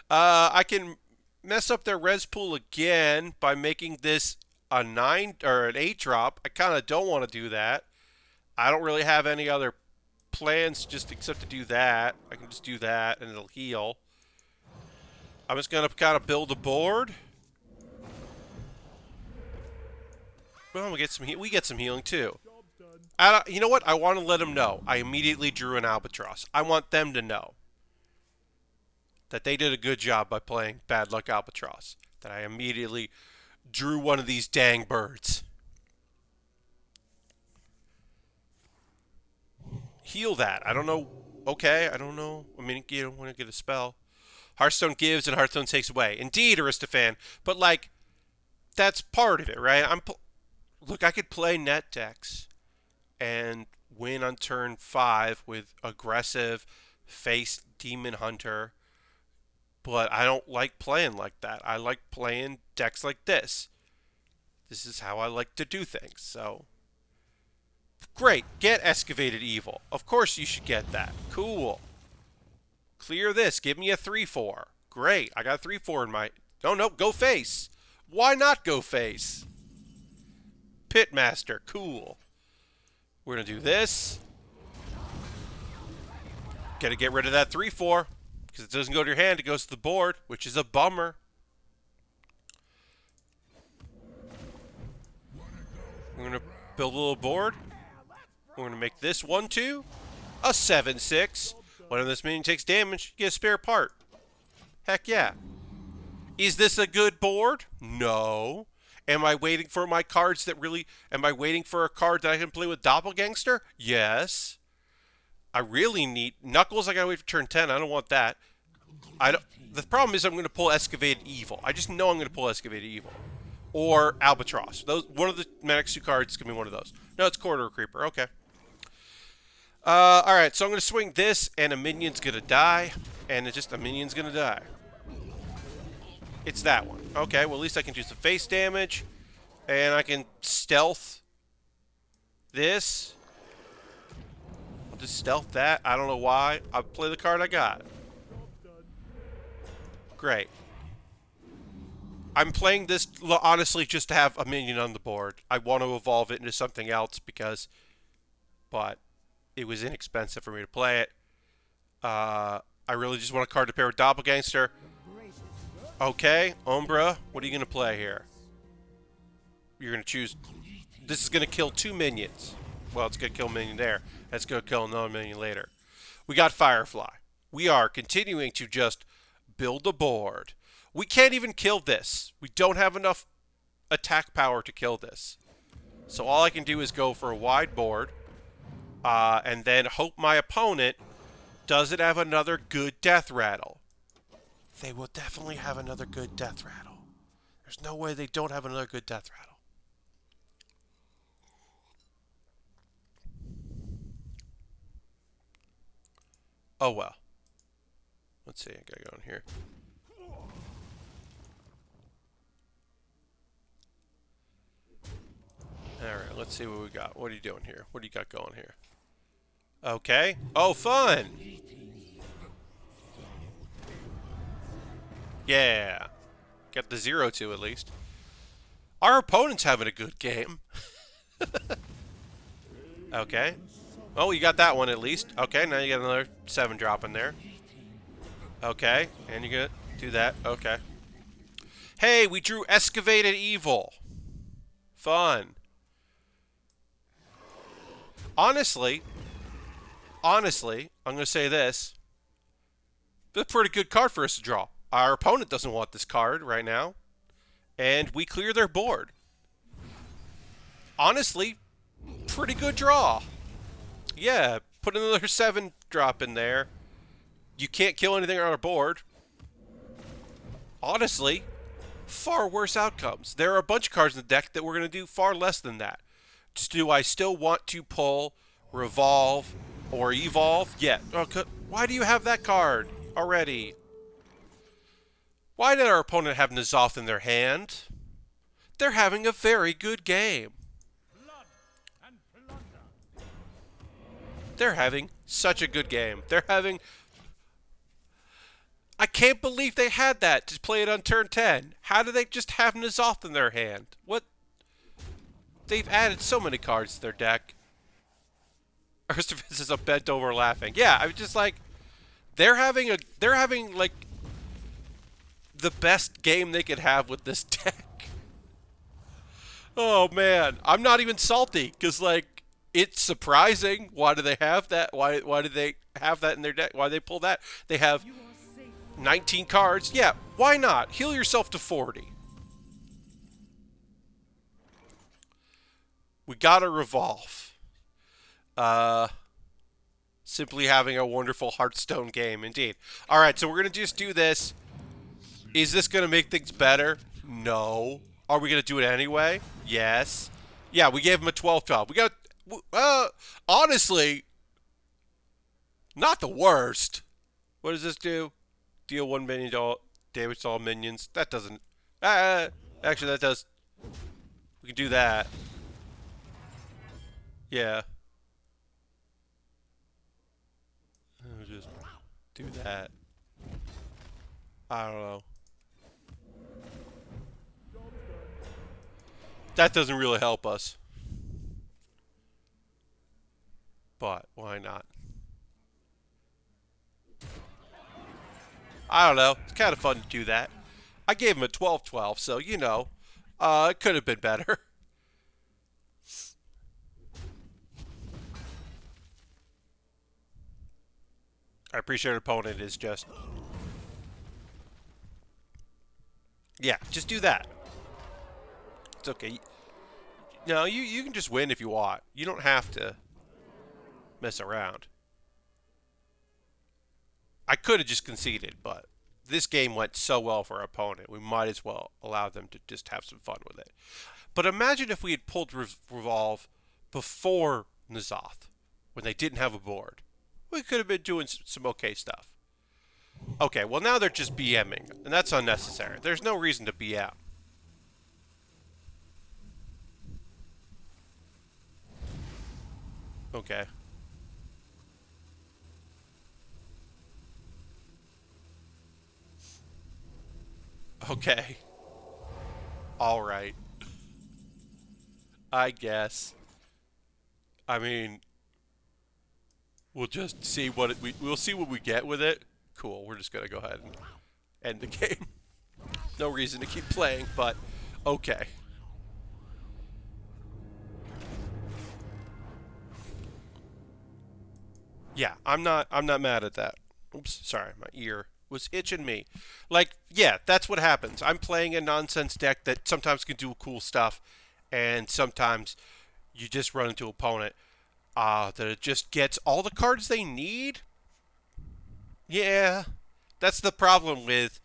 I can mess up their res pool again by making this a 9 or an 8 drop. I kind of don't want to do that. I don't really have any other plans just except to do that. I can just do that and it'll heal. I'm just going to kind of build a board. Well, we get some healing too. You know what? I want to let them know. I immediately drew an Albatross. I want them to know that they did a good job by playing Bad Luck Albatross. That I immediately drew one of these dang birds. Heal that. I don't know. Okay, I don't know. I mean, you don't want to get a spell. Hearthstone gives and Hearthstone takes away. Indeed, Aristophan. But, like, that's part of it, right? Look, I could play net decks and win on turn 5 with aggressive face Demon Hunter, but I don't like playing like that. I like playing decks like this. This is how I like to do things, so... Great, get Excavated Evil. Of course you should get that. Cool. Clear this, give me a 3/4. Great, I got a 3/4 in my... No, go face. Why not go face? Pitmaster, cool. We're going to do this. Got to get rid of that 3/4 because it doesn't go to your hand, it goes to the board, which is a bummer. We're going to build a little board. We're going to make this 1/2, a 7/6. Whenever this minion takes damage, you get a spare part. Heck yeah. Is this a good board? No. Am I waiting for my cards that really... Am I waiting for a card that I can play with Doppelgangster? Yes. I really need... Knuckles, I gotta wait for turn 10. I don't want that. The problem is I'm going to pull Excavated Evil. I just know I'm going to pull Excavated Evil. Or Albatross. One of the next 2 cards is going to be one of those. No, it's Corridor Creeper. Okay. Alright, so I'm going to swing this, and a minion's going to die. And it's just a minion's going to die. It's that one. Okay, well at least I can do some face damage. And I can stealth this. I'll just stealth that. I don't know why. I'll play the card I got. Great. I'm playing this, honestly, just to have a minion on the board. I want to evolve it into something else because... But it was inexpensive for me to play it. I really just want a card to pair with Doppelgangster. Okay, Umbra, what are you going to play here? You're going to choose... This is going to kill 2 minions. Well, it's going to kill a minion there. That's going to kill another minion later. We got Firefly. We are continuing to just build a board. We can't even kill this. We don't have enough attack power to kill this. So all I can do is go for a wide board. And then hope my opponent doesn't have another good death rattle. They will definitely have another good death rattle. There's no way they don't have another good death rattle. Oh well. Let's see, I gotta go in here. Alright, let's see what we got. What are you doing here? What do you got going here? Okay. Oh, fun! Yeah. Got the 0-2 at least. Our opponent's having a good game. Okay. Oh, you got that one at least. Okay, now you got another 7 drop in there. Okay, and you're gonna do that. Okay. Hey, we drew Excavated Evil. Fun. Honestly, I'm gonna say this. It's a pretty good card for us to draw. Our opponent doesn't want this card right now, and we clear their board. Honestly, pretty good draw. Yeah, put another 7 drop in there. You can't kill anything on our board. Honestly, far worse outcomes. There are a bunch of cards in the deck that we're going to do far less than that. Do I still want to pull Revolve or Evolve? Yeah. Okay. Why do you have that card already? Why did our opponent have N'Zoth in their hand? They're having a very good game. They're having such a good game. They're having... I can't believe they had that to play it on turn 10. How do they just have N'Zoth in their hand? What? They've added so many cards to their deck. Aristophanes is up bent over laughing. Yeah, I was just like, they're having like the best game they could have with this deck. Oh man, I'm not even salty because like it's surprising. Why do they have that? Why did they have that in their deck? Why did they pull that? They have 19 cards. Yeah, why not? Heal yourself to 40. We gotta revolve. Simply having a wonderful Hearthstone game, indeed. All right, so we're gonna just do this. Is this gonna make things better? No. Are we gonna do it anyway? Yes. Yeah, we gave him a 12-12. We got, honestly, not the worst. What does this do? Deal 1 minion damage to all minions. That doesn't... actually, that does... We can do that. Yeah. I'll just do that. I don't know. That doesn't really help us. But, why not? I don't know. It's kind of fun to do that. I gave him a 12-12, so, you know, it could have been better. I appreciate our opponent is just... Yeah, just do that. It's okay. No, you can just win if you want. You don't have to mess around. I could have just conceded, but this game went so well for our opponent. We might as well allow them to just have some fun with it. But imagine if we had pulled Revolve before N'Zoth, when they didn't have a board. We could have been doing some okay stuff. Okay, well now they're just BMing, and that's unnecessary. There's no reason to BM. Okay. Okay. Alright. I guess. I mean, we'll just see what we'll see what we get with it. Cool, we're just gonna go ahead and end the game. No reason to keep playing, but okay. Yeah, I'm not mad at that. Oops, sorry, my ear was itching me. Like, yeah, that's what happens. I'm playing a nonsense deck that sometimes can do cool stuff, and sometimes you just run into an opponent that it just gets all the cards they need. Yeah, that's the problem with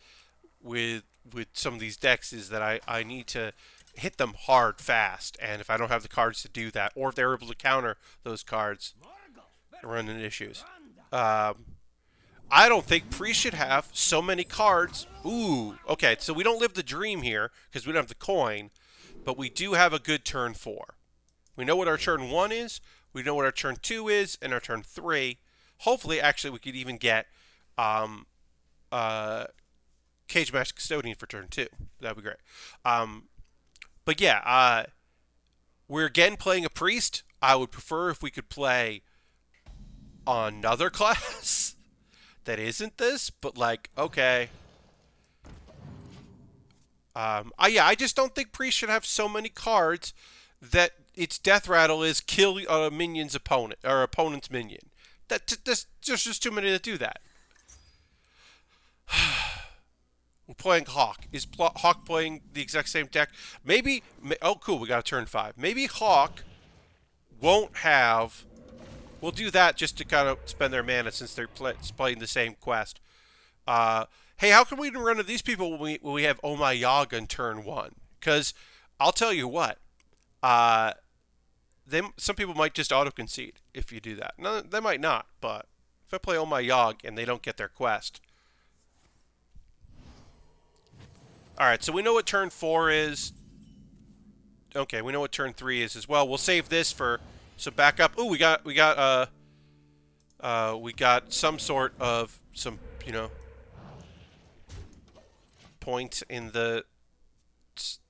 some of these decks is that I need to hit them hard fast, and if I don't have the cards to do that, or if they're able to counter those cards, I run into issues. I don't think Priest should have so many cards. Ooh, okay, so we don't live the dream here because we don't have the coin, but we do have a good turn 4. We know what our turn 1 is, we know what our turn 2 is, and our turn 3. Hopefully, actually, we could even get Cage Match Custodian for turn 2. That'd be great. But yeah, we're again playing a priest. I would prefer if we could play another class that isn't this, but like, okay. I just don't think priest should have so many cards that its death rattle is kill a minion's opponent or opponent's minion. There's just too many that do that. We're playing Hawk. Is Hawk playing the exact same deck? Maybe. Oh, cool. We got a turn 5. Maybe Hawk won't have. We'll do that just to kind of spend their mana since they're playing the same quest. Hey, how can we run into these people when we have Oh My Yog on turn 1? Because I'll tell you what. Some people might just auto-concede if you do that. No, they might not, but if I play Oh My Yog and they don't get their quest. Alright, so we know what turn 4 is. Okay, we know what turn 3 is as well. We'll save this for some backup. Ooh, we got some sort of point in the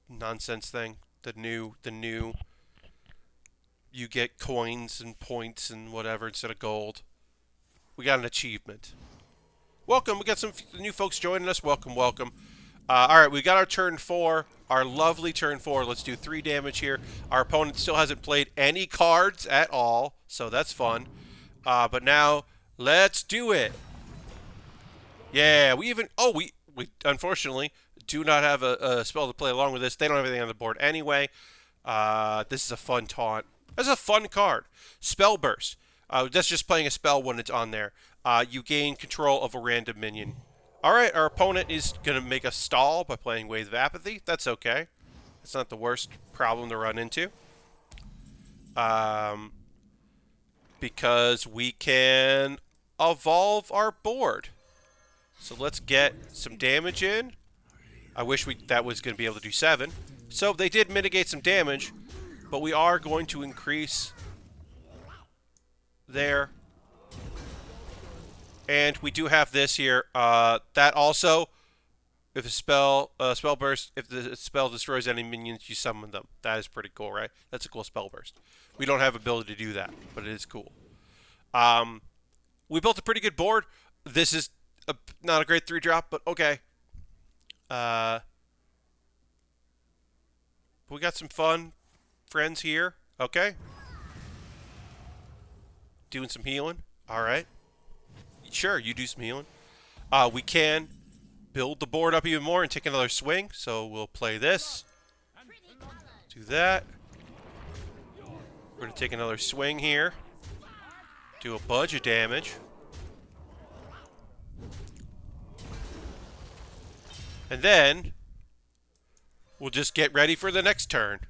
nonsense thing. The new you get coins and points and whatever instead of gold. We got an achievement. Welcome, we got some new folks joining us. Welcome, welcome. Alright, we got our turn 4. Our lovely turn 4. Let's do 3 damage here. Our opponent still hasn't played any cards at all, so that's fun. But now, let's do it. Yeah, we unfortunately do not have a spell to play along with this. They don't have anything on the board anyway. This is a fun taunt. That's a fun card. Spell Burst. That's just playing a spell when it's on there. You gain control of a random minion. Alright, our opponent is going to make a stall by playing Wave of Apathy. That's okay. It's not the worst problem to run into. Because we can evolve our board. So let's get some damage in. I wish that was going to be able to do 7. So they did mitigate some damage, but we are going to increase there. And we do have this here. That also, if a spell burst, if the spell destroys any minions, you summon them. That is pretty cool, right? That's a cool spell burst. We don't have ability to do that, but it is cool. We built a pretty good board. This is not a great 3-drop, but okay. We got some fun friends here. Okay. Doing some healing. All right. Sure, you do some healing. We can build the board up even more and take another swing. So we'll play this. Do that. We're going to take another swing here. Do a bunch of damage. And then we'll just get ready for the next turn.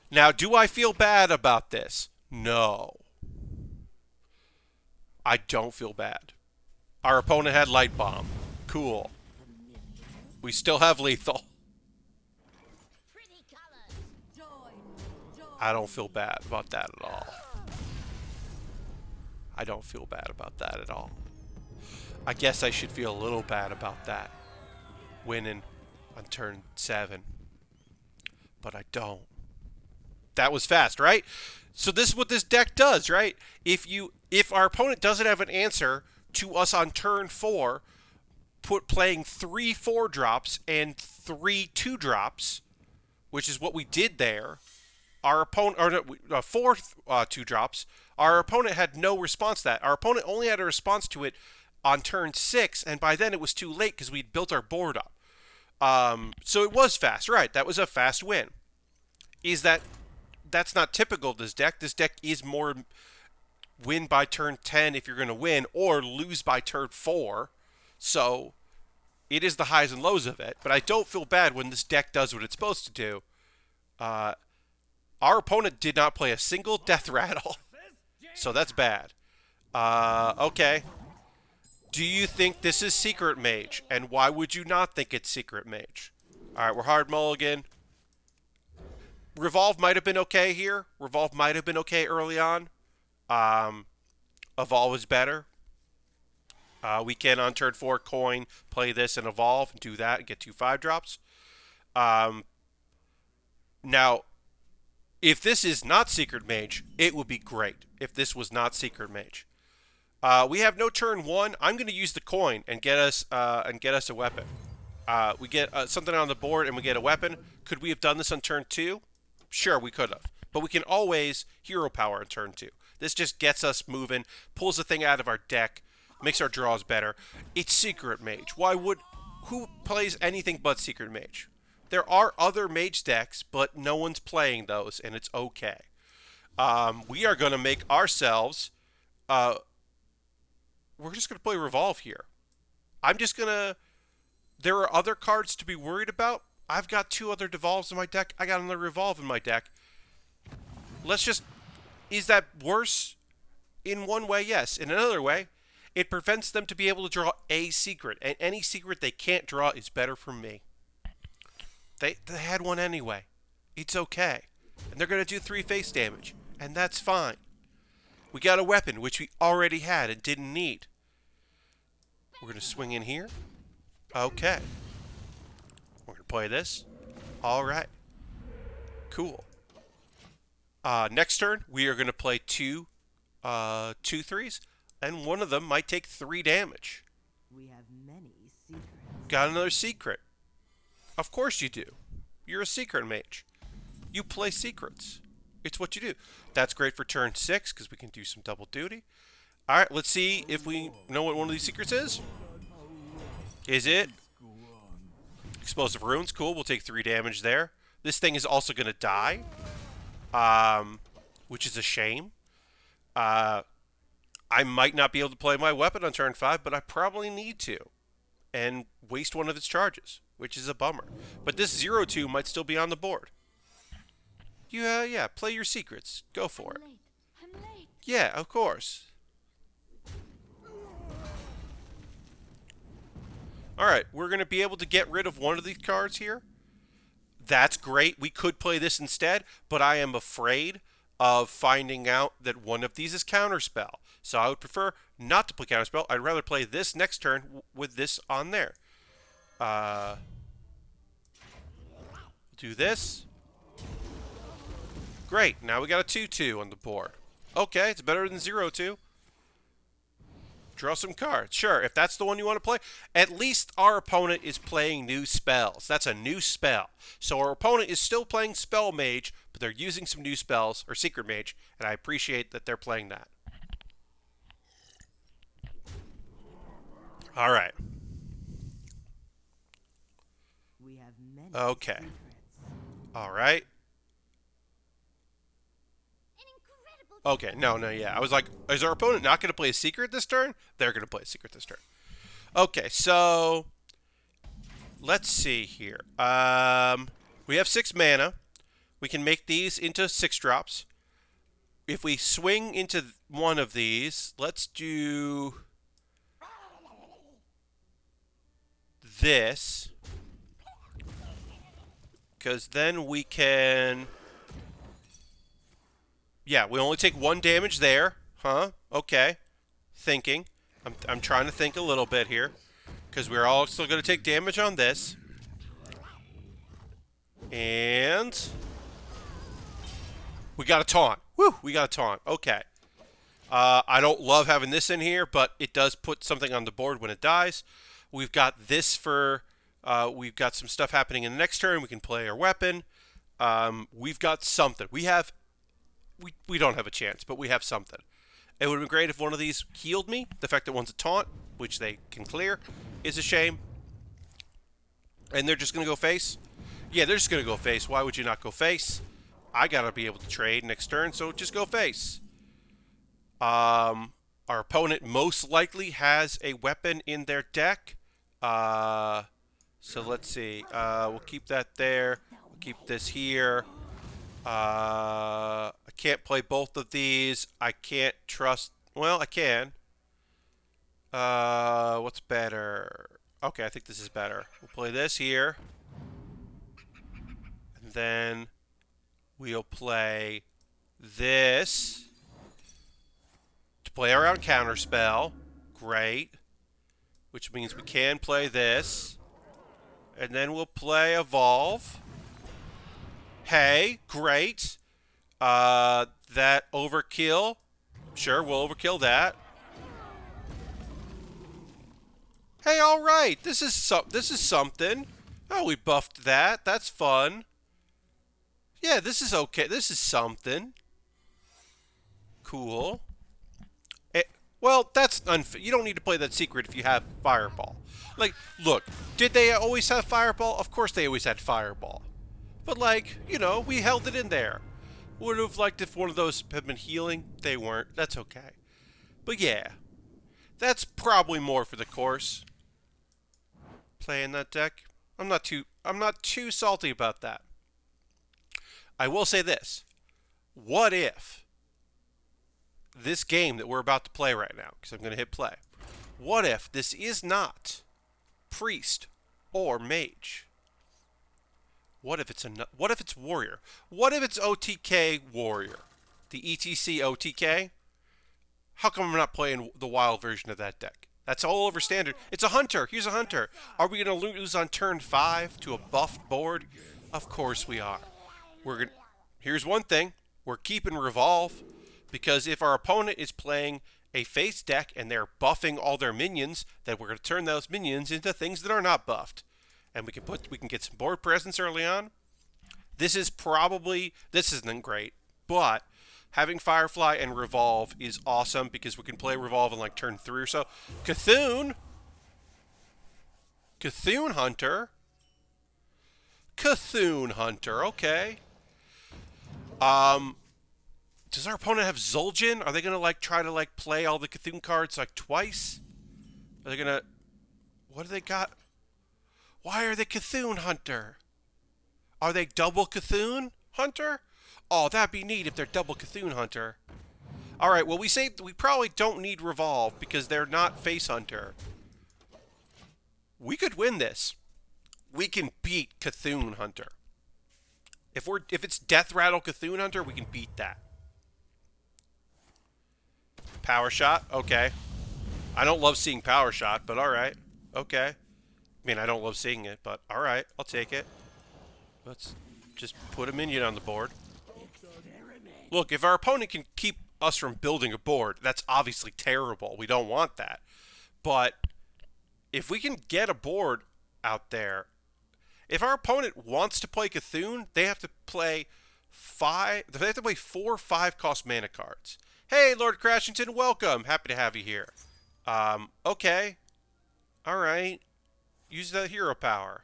Now, do I feel bad about this? No. I don't feel bad. Our opponent had Light Bomb. Cool. We still have Lethal. I don't feel bad about that at all. I don't feel bad about that at all. I guess I should feel a little bad about that. Winning on turn 7. But I don't. That was fast, right? So this is what this deck does, right? If our opponent doesn't have an answer to us on turn 4, playing 3 4-drops and 3 2-drops, which is what we did there. Our opponent, or 4 2-drops. Our opponent had no response to that. Our opponent only had a response to it on turn 6, and by then it was too late because we'd built our board up. So it was fast, right? That was a fast win. That's not typical of this deck. This deck is more win by turn 10 if you're going to win, or lose by turn 4. So it is the highs and lows of it. But I don't feel bad when this deck does what it's supposed to do. Our opponent did not play a single death rattle. So that's bad. Okay. Do you think this is Secret Mage? And why would you not think it's Secret Mage? Alright, we're hard mulligan. Revolve might have been okay here. Revolve might have been okay early on. Evolve is better. We can, on turn 4, coin, play this and evolve, and do that, and get 2 5-drops. Now, if this is not Secret Mage, it would be great if this was not Secret Mage. We have no turn 1. I'm going to use the coin and get us a weapon. We get something on the board and we get a weapon. Could we have done this on turn 2? Sure, we could have. But we can always hero power on turn 2. This just gets us moving, pulls the thing out of our deck, makes our draws better. It's Secret Mage. Who plays anything but Secret Mage? There are other mage decks, but no one's playing those, and it's okay. We are going to make ourselves... we're just going to play Revolve here. I'm just going to... There are other cards to be worried about. I've got 2 other Devolves in my deck. I got another Revolve in my deck. Let's just... Is that worse? In one way, yes. In another way, it prevents them to be able to draw a secret. And any secret they can't draw is better for me. They had one anyway. It's okay. And they're going to do 3 face damage. And that's fine. We got a weapon, which we already had and didn't need. We're going to swing in here. Okay. We're going to play this. Alright. Cool. Next turn, we are going to play 2 3s. And one of them might take 3 damage. We have many secrets. Got another secret. Of course you do. You're a secret mage. You play secrets. It's what you do. That's great for turn 6 because we can do some double duty. Alright, let's see if we know what one of these secrets is. Is it? Explosive Runes. Cool. We'll take 3 damage there. This thing is also going to die. Which is a shame. I might not be able to play my weapon on turn 5, but I probably need to. And waste one of its charges, which is a bummer. But this 0-2 might still be on the board. Yeah, play your secrets. Go for it. I'm late. Yeah, of course. Alright, we're going to be able to get rid of one of these cards here. That's great. We could play this instead, but I am afraid of finding out that one of these is Counterspell. So I would prefer not to play Counterspell. I'd rather play this next turn with this on there. Do this. Great. Now we got a 2-2 on the board. Okay, it's better than 0-2. Draw some cards. Sure, if that's the one you want to play. At least our opponent is playing new spells. That's a new spell. So our opponent is still playing Spell Mage, but they're using some new spells, or Secret Mage, and I appreciate that they're playing that. All right. We have many Okay. secrets. All right. Okay, no, yeah. I was like, is our opponent not going to play a secret this turn? They're going to play a secret this turn. Okay, so let's see here. We have 6 mana. We can make these into 6 drops. If we swing into one of these, let's do this. Because then we can... Yeah, we only take 1 damage there. Huh? Okay. Thinking. I'm trying to think a little bit here. Because we're also going to take damage on this. And... we got a taunt. Woo! We got a taunt. Okay. I don't love having this in here, but it does put something on the board when it dies. We've got this for... we've got some stuff happening in the next turn. We can play our weapon. We've got something. We have... We don't have a chance, but we have something. It would have been great if one of these healed me. The fact that one's a taunt, which they can clear, is a shame. And they're just going to go face? Yeah, they're just going to go face. Why would you not go face? I got to be able to trade next turn, so just go face. Our opponent most likely has a weapon in their deck. So let's see. We'll keep that there. We'll keep this here. I can't play both of these. I can't trust... Well, I can. What's better? Okay, I think this is better. We'll play this here. And then we'll play this to play around Counterspell. Great. which means we can play this. And then we'll play Evolve. Hey, great. That overkill. Sure, we'll overkill that. Hey, all right. This is something. Oh, we buffed that. That's fun. Yeah, this is okay. This is something. Cool. Well, that's unfair. You don't need to play that secret if you have Fireball. Like, look, did they always have Fireball? Of course they always had Fireball. But, like, you know, we held it in there. Would have liked if one of those had been healing. They weren't. That's okay. But yeah, that's probably more for the course. Playing that deck, I'm not too salty about that. I will say this: what if this game that we're about to play right now, because I'm going to hit play, what if this is not priest or mage? What if it's warrior? What if it's OTK warrior? The ETC OTK? How come I'm not playing the wild version of that deck? That's all over standard. It's a hunter. Here's a hunter. Are we going to lose on turn 5 to a buffed board? Of course we are. Here's one thing. We're keeping Revolve, because if our opponent is playing a face deck and they're buffing all their minions, then we're going to turn those minions into things that are not buffed. And we can get some board presence early on. This isn't great, but having Firefly and Revolve is awesome because we can play Revolve on like turn 3 or so. Cthulhu Hunter. Okay. Does our opponent have Zul'jin? Are they gonna like try to like play all the Cthulhu cards like twice? Are they gonna? What do they got? Why are they Cthulhu Hunter? Are they double Cthulhu Hunter? Oh, that'd be neat if they're double Cthulhu Hunter. Alright, well we probably don't need Revolve because they're not Face Hunter. We could win this. We can beat Cthulhu Hunter. If it's Death Rattle Cthulhu Hunter, we can beat that. Power Shot? Okay. I don't love seeing Power Shot, but alright. Okay. I mean, I don't love seeing it, but alright, I'll take it. Let's just put a minion on the board. Look, if our opponent can keep us from building a board, that's obviously terrible. We don't want that. But if we can get a board out there, if our opponent wants to play Cthulhu, they have to play 4 5-cost mana cards. Hey, Lord Crashington, welcome. Happy to have you here. Okay. Alright. Use the hero power.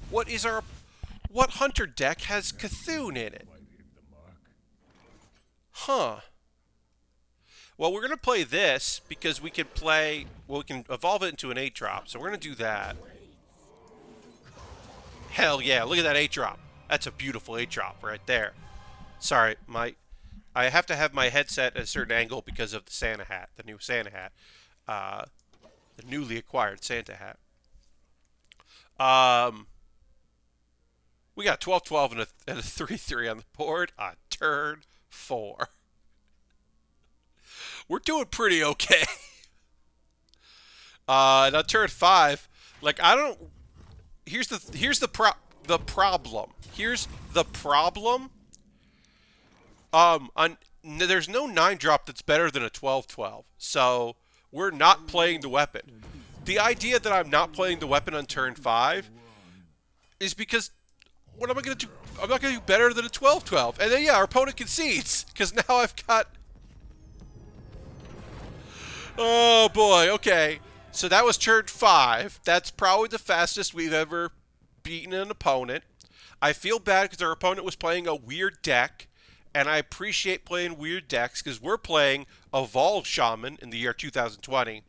What hunter deck has Cthulhu in it? Huh. Well, we're going to play this because we can evolve it into an 8-drop. So we're going to do that. Hell yeah, look at that 8-drop. That's a beautiful 8-drop right there. Sorry, I have to have my headset at a certain angle because of the Santa hat, the new Santa hat. The newly acquired Santa hat. We got 12-12 and a 3-3 on the board on turn 4. We're doing pretty okay. Now turn 5, like here's the problem. Here's the problem. There's no 9-drop that's better than a 12-12. So we're not playing the weapon. The idea that I'm not playing the weapon on turn 5 is because what am I going to do? I'm not going to do better than a 12-12. And then, yeah, our opponent concedes. Because now I've got... Oh, boy. Okay. So that was turn 5. That's probably the fastest we've ever beaten an opponent. I feel bad because our opponent was playing a weird deck. And I appreciate playing weird decks because we're playing Evolve Shaman in the year 2020.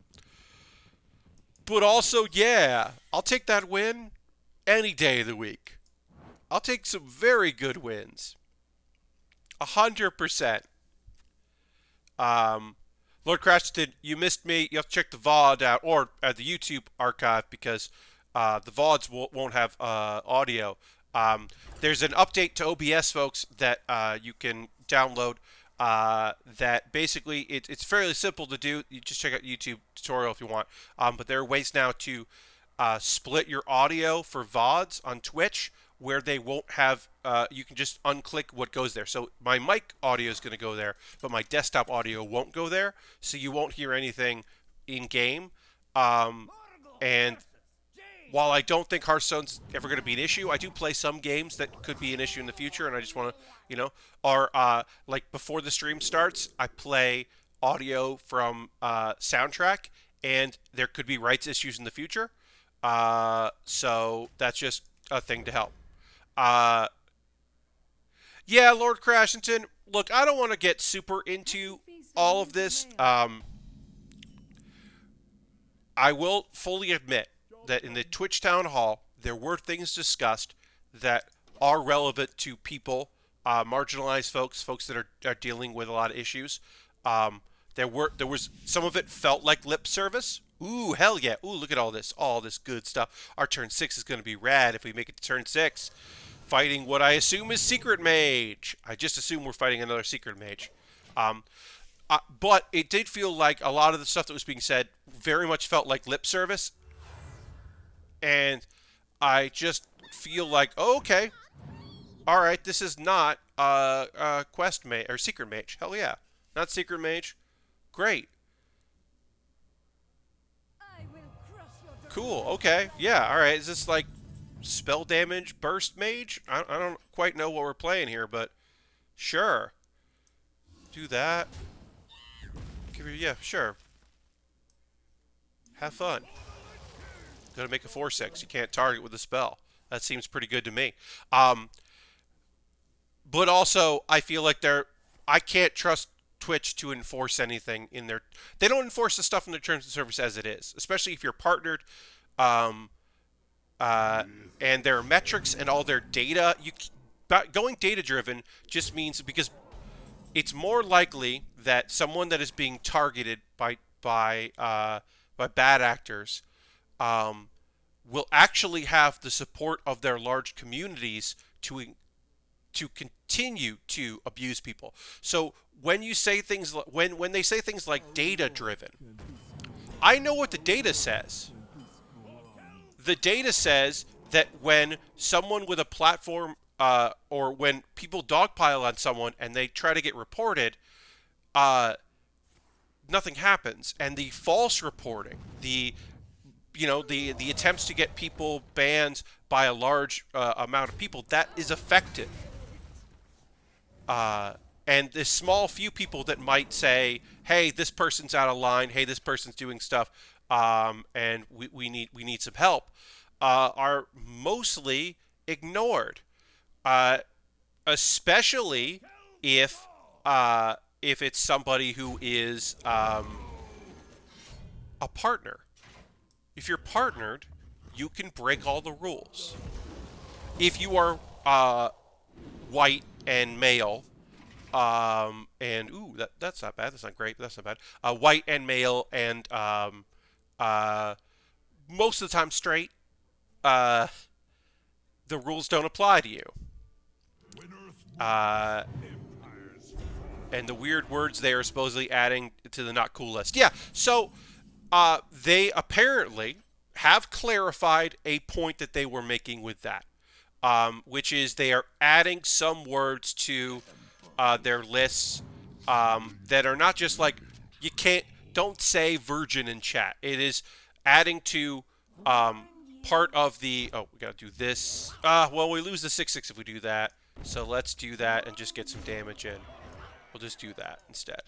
But also, yeah, I'll take that win any day of the week. I'll take some very good wins. 100%. Lord Crashton, you missed me. You have to check the VOD out, or the YouTube archive, because the VODs won't have audio. There's an update to OBS, folks, that you can download that basically it's fairly simple to do. You just check out YouTube tutorial if you want. But there are ways now to split your audio for VODs on Twitch where they won't have, you can just unclick what goes there. So my mic audio is going to go there, but my desktop audio won't go there. So you won't hear anything in game. And while I don't think Hearthstone's ever going to be an issue, I do play some games that could be an issue in the future, and I just want to, or like before the stream starts, I play audio from soundtrack, and there could be rights issues in the future. So that's just a thing to help. Uh, yeah, Lord Crashington. Look, I don't want to get super into all of this. I will fully admit that in the Twitch Town Hall, there were things discussed that are relevant to people, marginalized folks that are dealing with a lot of issues. There was some of it felt like lip service. Ooh, hell yeah! Ooh, look at all this good stuff. Our turn 6 is going to be rad if we make it to turn 6. Fighting what I assume is Secret Mage. I just assume we're fighting another Secret Mage. But it did feel like a lot of the stuff that was being said very much felt like lip service. And I just feel like, oh, okay, all right, this is not quest mage or secret mage. Hell yeah, not secret mage. Great, cool. Okay, yeah, all right. Is this like spell damage burst mage? I don't quite know what we're playing here, but sure. Do that. Yeah, sure. Have fun. Gotta make a 4/6. You can't target with a spell. That seems pretty good to me. But also, I feel like I can't trust Twitch to enforce anything in their. They don't enforce the stuff in their terms of service as it is, especially if you're partnered. Um, and their metrics and all their data. Going data driven just means because it's more likely that someone that is being targeted by bad actors will actually have the support of their large communities to continue to abuse people. So when you say things when they say things like data driven, I know what the data says. The data says that when someone with a platform or when people dogpile on someone and they try to get reported, nothing happens. And the false reporting, the attempts to get people banned by a large amount of people, that is effective. And the small few people that might say, "Hey, this person's out of line. Hey, this person's doing stuff, and we need some help," are mostly ignored. Especially if it's somebody who is a partner. If you're partnered, you can break all the rules. If you are white and male, and ooh, that's not bad. That's not great. That's not bad. White and male, and most of the time straight. The rules don't apply to you. And the weird words they are supposedly adding to the not cool list. Yeah, so they apparently have clarified a point that they were making with that, which is they are adding some words to their lists that are not just like, don't say virgin in chat. It is adding to part of the, we gotta do this. Well, we lose the 6/6 if we do that. So let's do that and just get some damage in. We'll just do that instead.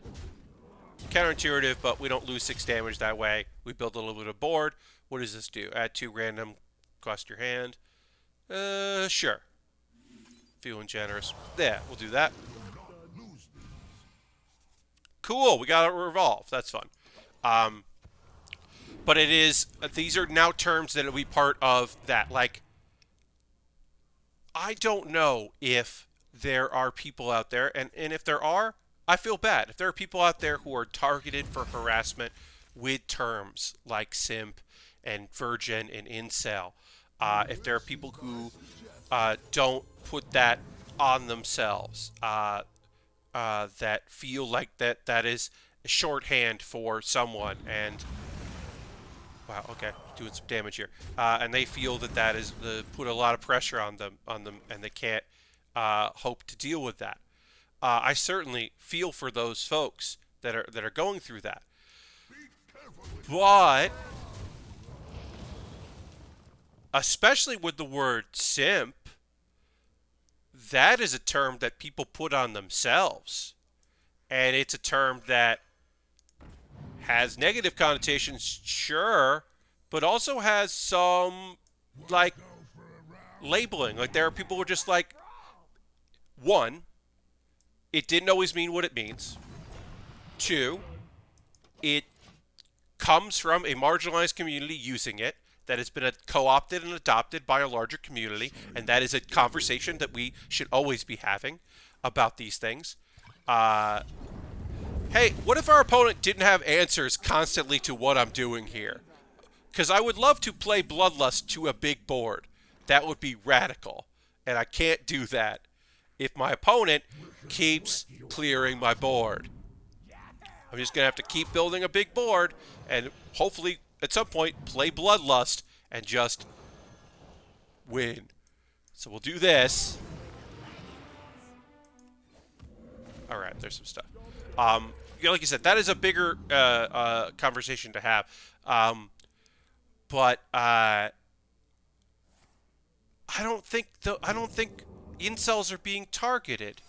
Counterintuitive, but we don't lose 6 damage that way. We build a little bit of board. What does this do? Add 2 random, cost your hand. Sure. Feeling generous. Yeah, we'll do that. Cool, we got a revolve. That's fun. But it is, these are now terms that will be part of that. Like, I don't know if there are people out there, and if there are, I feel bad. If there are people out there who are targeted for harassment with terms like simp and virgin and incel, if there are people who don't put that on themselves, that feel like that is shorthand for someone, and wow, okay, doing some damage here, and they feel that is put a lot of pressure on them, and they can't hope to deal with that. I certainly feel for those folks that are going through that, but especially with the word simp, that is a term that people put on themselves. And it's a term that has negative connotations, sure, but also has some, like, labeling. Like, there are people who are just like, one, it didn't always mean what it means. Two, it comes from a marginalized community using it that has been co-opted and adopted by a larger community, and that is a conversation that we should always be having about these things. Hey, what if our opponent didn't have answers constantly to what I'm doing here? Because I would love to play Bloodlust to a big board. That would be radical, and I can't do that if my opponent keeps clearing my board. I'm just going to have to keep building a big board and hopefully at some point play Bloodlust and just win. So we'll do this. All right, there's some stuff. Like you said, that is a bigger conversation to have. But I don't think incels are being targeted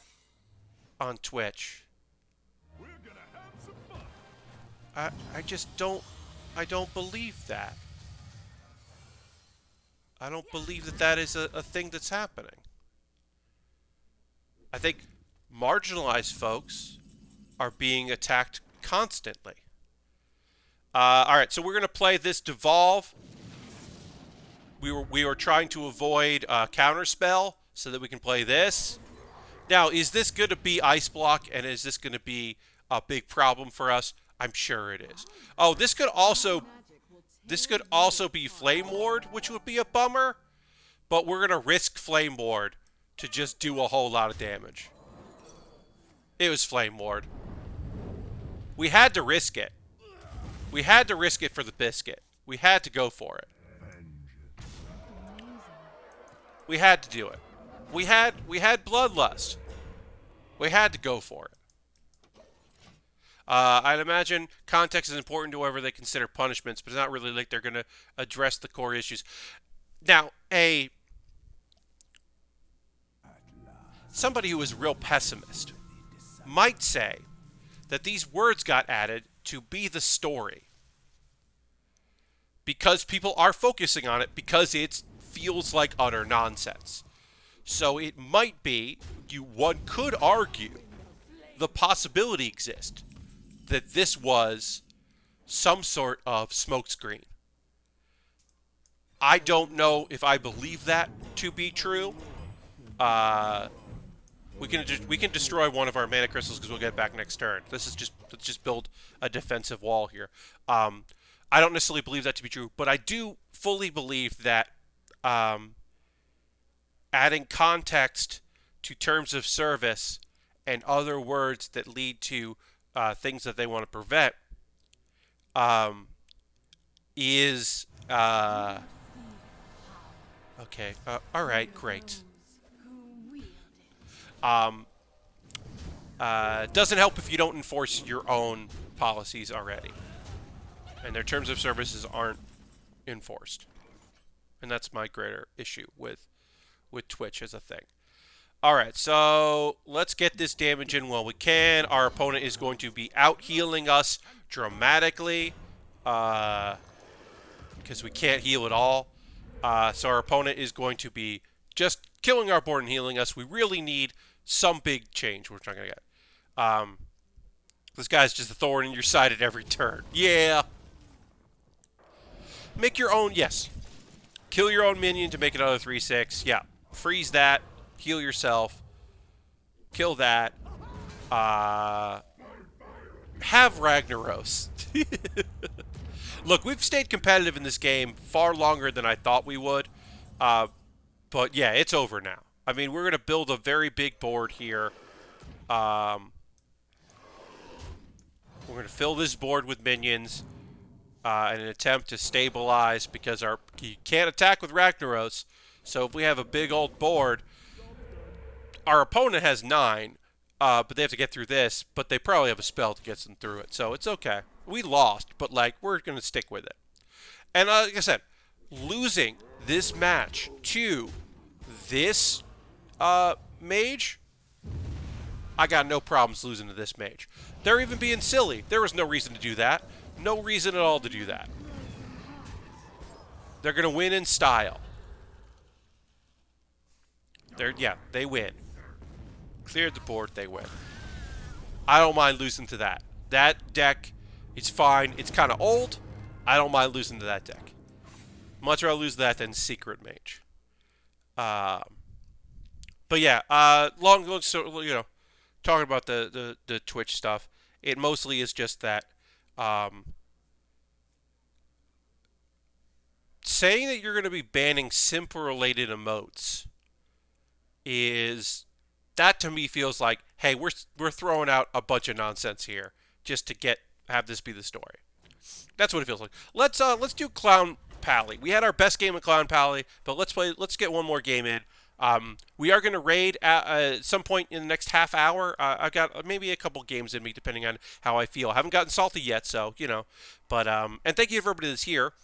on Twitch. I just don't. I don't believe that. I don't believe that is a thing that's happening. I think marginalized folks are being attacked constantly. All right, so we're gonna play this Devolve. We were trying to avoid Counterspell so that we can play this. Now, is this going to be Ice Block, and is this going to be a big problem for us? I'm sure it is. Oh, this could also be Flame Ward, which would be a bummer. But we're going to risk Flame Ward to just do a whole lot of damage. It was Flame Ward. We had to risk it. We had to risk it for the biscuit. We had to go for it. We had to do it. We had Bloodlust. We had to go for it. I'd imagine context is important to whoever they consider punishments, but it's not really like they're going to address the core issues. Now, somebody who is a real pessimist might say that these words got added to be the story. Because people are focusing on it because it feels like utter nonsense. So it might be, one could argue, the possibility exists that this was some sort of smokescreen. I don't know if I believe that to be true. We can destroy one of our mana crystals because we'll get it back next turn. Let's just build a defensive wall here. I don't necessarily believe that to be true, but I do fully believe that adding context to terms of service and other words that lead to things that they want to prevent is okay. All right, great. Doesn't help if you don't enforce your own policies already, and their terms of services aren't enforced, and that's my greater issue with Twitch as a thing. All right, so let's get this damage in while we can. Our opponent is going to be out healing us dramatically because we can't heal at all. So our opponent is going to be just killing our board and healing us. We really need some big change, which I'm not going to get. This guy's just a thorn in your side at every turn. Yeah. Make your own, yes. Kill your own minion to make another 3/6. Yeah. Freeze that. Heal yourself. Kill that. Have Ragnaros. Look, we've stayed competitive in this game far longer than I thought we would. But yeah, it's over now. I mean, we're going to build a very big board here. We're going to fill this board with minions in an attempt to stabilize, because you can't attack with Ragnaros. So if we have a big old board, our opponent has 9, but they have to get through this, but they probably have a spell to get them through it. So it's okay. We lost, but like we're going to stick with it. And like I said, losing this match to this mage, I got no problems losing to this mage. They're even being silly. There was no reason to do that. No reason at all to do that. They're going to win in style. They win. Cleared the board, they win. I don't mind losing to that. That deck is fine. It's kind of old. I don't mind losing to that deck. Much rather lose that than Secret Mage. But yeah, talking about the Twitch stuff, it mostly is just that saying that you're going to be banning simp-related emotes that to me feels like, hey, we're throwing out a bunch of nonsense here just to have this be the story. That's what it feels like. Let's do Clown Pally. We had our best game of Clown Pally, but let's get one more game in. We are going to raid at some point in the next half hour. I've got maybe a couple games in me, depending on how I feel. I haven't gotten salty yet, so, But, and thank you to everybody that's here.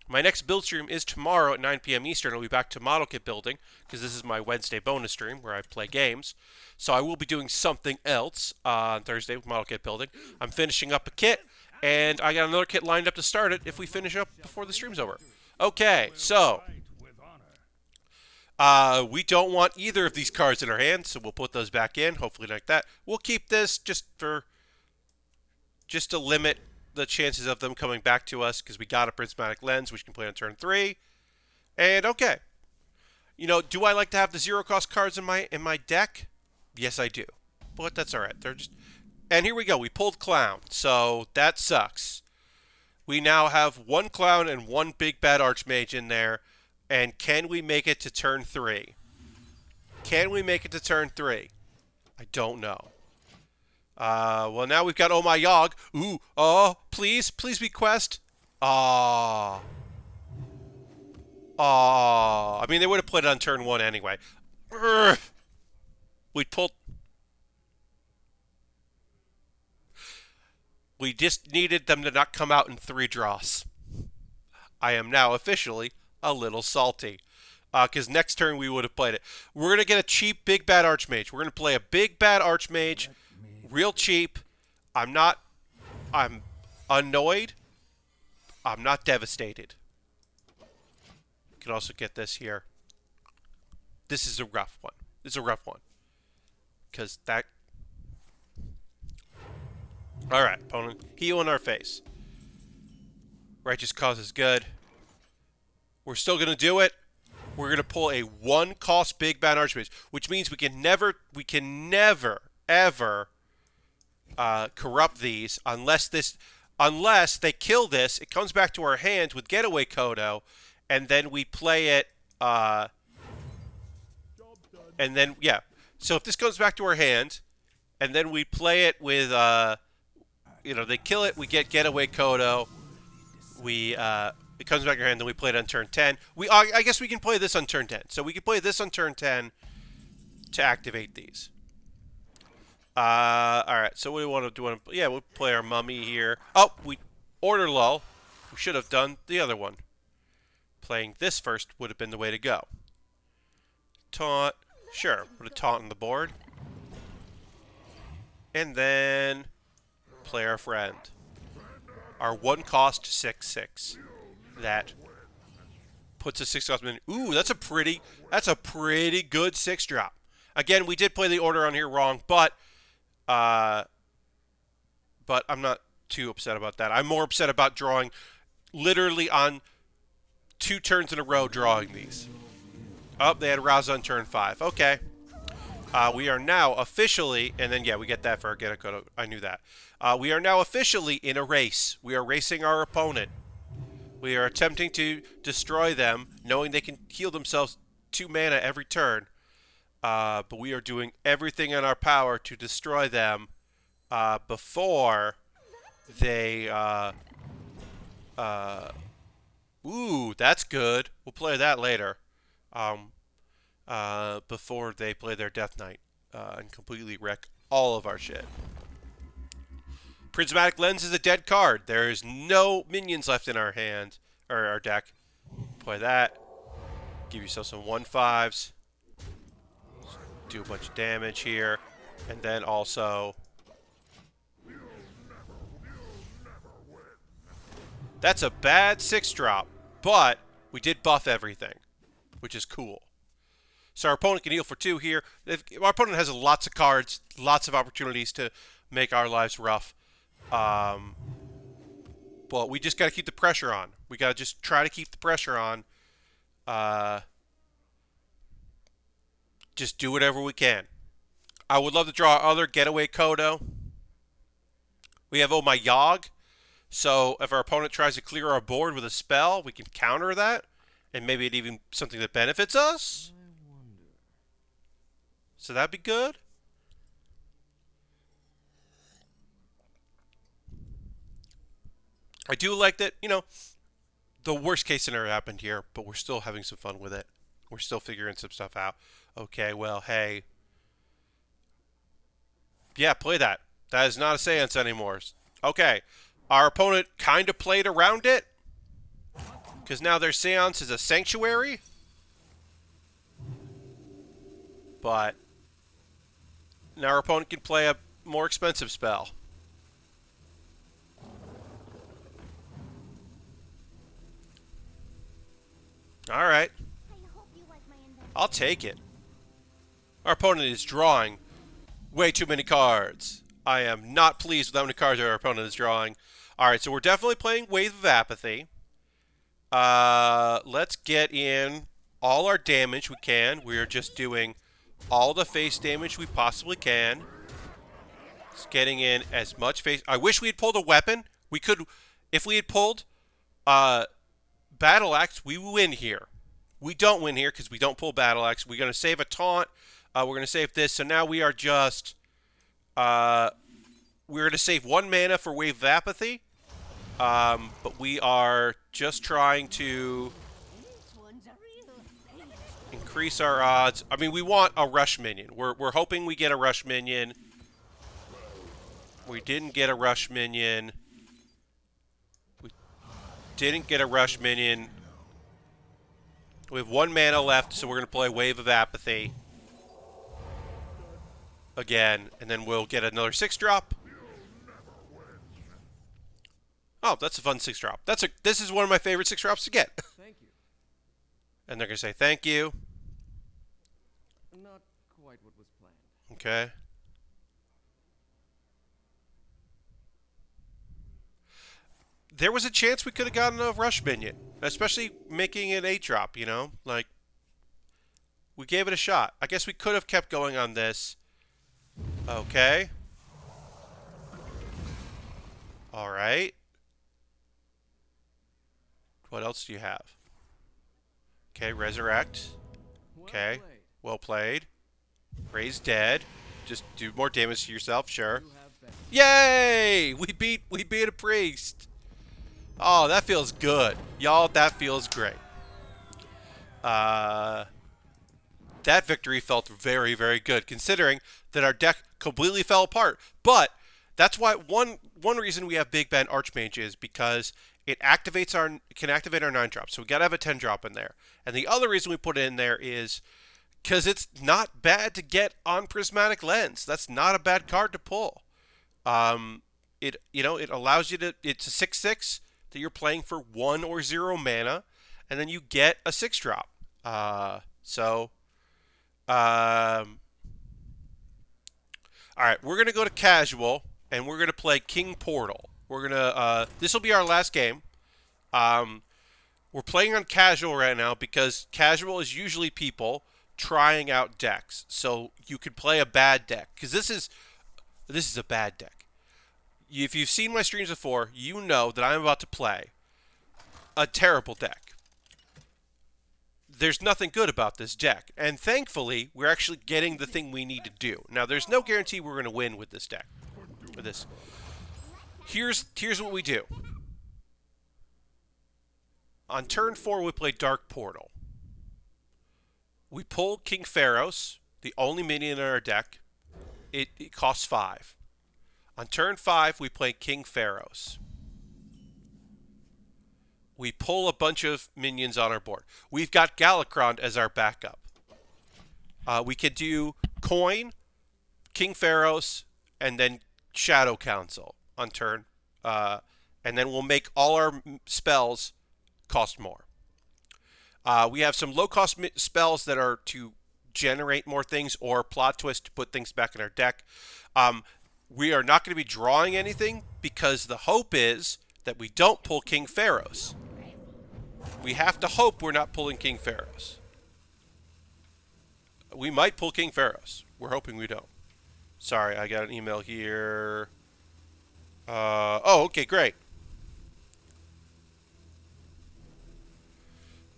My next build stream is tomorrow at 9 p.m. Eastern. I'll be back to model kit building, because this is my Wednesday bonus stream where I play games. So I will be doing something else on Thursday with model kit building. I'm finishing up a kit, and I got another kit lined up to start it if we finish up before the stream's over. Okay, so we don't want either of these cards in our hand, so we'll put those back in, hopefully like that. We'll keep this just to limit the chances of them coming back to us, because we got a Prismatic Lens, which can play on turn 3. And okay. Do I like to have the 0-cost cards in my deck? Yes, I do. But that's alright. And here we go. We pulled Clown, so that sucks. We now have 1 Clown and 1 Big Bad Archmage in there. And can we make it to turn 3? Can we make it to turn 3? I don't know. Well, now we've got Oh My Yogg. Ooh, oh, please be quest. I mean, they would have played it on turn 1 anyway. Urgh. We just needed them to not come out in 3 draws. I am now officially a little salty. Because next turn we would have played it. We're going to get a cheap Big Bad Archmage. We're going to play a Big Bad Archmage. Real cheap. I'm annoyed. I'm not devastated. You can also get this here. This is a rough one. Because that... Alright, opponent. Heal in our face. Righteous Cause is good. We're still going to do it. We're going to pull a 1-cost Big Bad Archmage, which means we can never, ever corrupt these unless they kill this. It comes back to our hand with Getaway Kodo, and then we play it. And then so if this comes back to our hand, and then we play it with they kill it. We get Getaway Kodo. It comes back to our hand, then we play it on turn 10. I guess we can play this on turn 10. So we can play this on turn 10 to activate these. Alright, so what do we want to do? Yeah, we'll play our mummy here. Oh, we order lull. We should have done the other one. Playing this first would have been the way to go. Taunt. Sure, put a taunt on the board. And then play our friend. Our 1-cost 6/6. That puts a 6-cost minion. Ooh, that's a pretty good 6-drop. Again, we did play the order on here wrong, but I'm not too upset about that. I'm more upset about drawing literally on 2 turns in a row drawing these. Oh, they had Raza on turn 5. Okay. We are now officially, and then we get that for our Getaway. I knew that. We are now officially in a race. We are racing our opponent. We are attempting to destroy them, knowing they can heal themselves 2 mana every turn. But we are doing everything in our power to destroy them before they, ooh, that's good. We'll play that later. Um, before they play their Death Knight, and completely wreck all of our shit. Prismatic Lens is a dead card. There is no minions left in our hand, or our deck. Play that. Give yourself some 1/5s. Do a bunch of damage here. And then also... That's a bad 6-drop, but we did buff everything, which is cool. So our opponent can heal for 2 here. Our opponent has lots of cards, lots of opportunities to make our lives rough. But we just got to keep the pressure on. We got to just try to keep the pressure on. Just do whatever we can. I would love to draw other getaway Kodo. We have Oh My Yogg. So if our opponent tries to clear our board with a spell, we can counter that. And maybe it's even something that benefits us. So that'd be good. I do like that, you know, the worst case scenario happened here, but we're still having some fun with it. We're still figuring some stuff out. Okay, well, hey. Yeah, play that. That is not a seance anymore. Okay. Our opponent kind of played around it. Because now their seance is a sanctuary. But now our opponent can play a more expensive spell. Alright. I'll take it. Our opponent is drawing way too many cards. I am not pleased with how many cards our opponent is drawing. Alright, so we're definitely playing Wave of Apathy. Let's get in all our damage we can. We're just doing all the face damage we possibly can. Just getting in as much face... I wish we had pulled a weapon. We could... If we had pulled Battle Axe, we win here. We don't win here because we don't pull Battle Axe. We're going to save a taunt. We're going to save this. So now we are just... we're going to save 1 mana for Wave of Apathy. But we are just trying to increase our odds. I mean, we want a rush minion. We're hoping we get a rush minion. We didn't get a rush minion. We didn't get a rush minion. We have 1 mana left, so we're going to play Wave of Apathy again, and then we'll get another 6-drop. Oh, that's a fun 6-drop. This is one of my favorite 6-drops to get. Thank you. And they're going to say thank you. Not quite what was planned. Okay. There was a chance we could have gotten a rush minion, especially making it 8-drop, you know? Like, we gave it a shot. I guess we could have kept going on this. Okay. All right. What else do you have? Okay, resurrect. Okay, well played. Raise dead. Just do more damage to yourself, sure. Yay! We beat a priest. Oh, that feels good, y'all. That feels great. That victory felt very, very good, considering that our deck completely fell apart. But that's why one reason we have Big Ben Archmage is because it can activate our 9-drop. So we gotta have a 10-drop in there. And the other reason we put it in there is because it's not bad to get on Prismatic Lens. That's not a bad card to pull. It allows you to. It's a 6/6 that you're playing for 1 or 0 mana, and then you get a 6-drop. All right, we're gonna go to casual, and we're gonna play King Portal. We're gonna. This will be our last game. We're playing on casual right now because casual is usually people trying out decks, so you could play a bad deck because this is a bad deck. If you've seen my streams before, you know that I'm about to play a terrible deck. There's nothing good about this deck, and thankfully, we're actually getting the thing we need to do. Now, there's no guarantee we're going to win with this deck. With this. Here's what we do. On turn 4, we play Dark Portal. We pull King Pharaohs, the only minion in our deck. It costs 5. On turn 5, we play King Pharaohs. We pull a bunch of minions on our board. We've got Galakrond as our backup. We could do Coin, King Pharaohs, and then Shadow Council on turn. And then we'll make all our spells cost more. We have some low-cost spells that are to generate more things or plot twist to put things back in our deck. We are not going to be drawing anything because the hope is that we don't pull King Pharaohs. We have to hope we're not pulling King Pharaohs. We might pull King Pharaohs. We're hoping we don't. Sorry, I got an email here. Okay, great.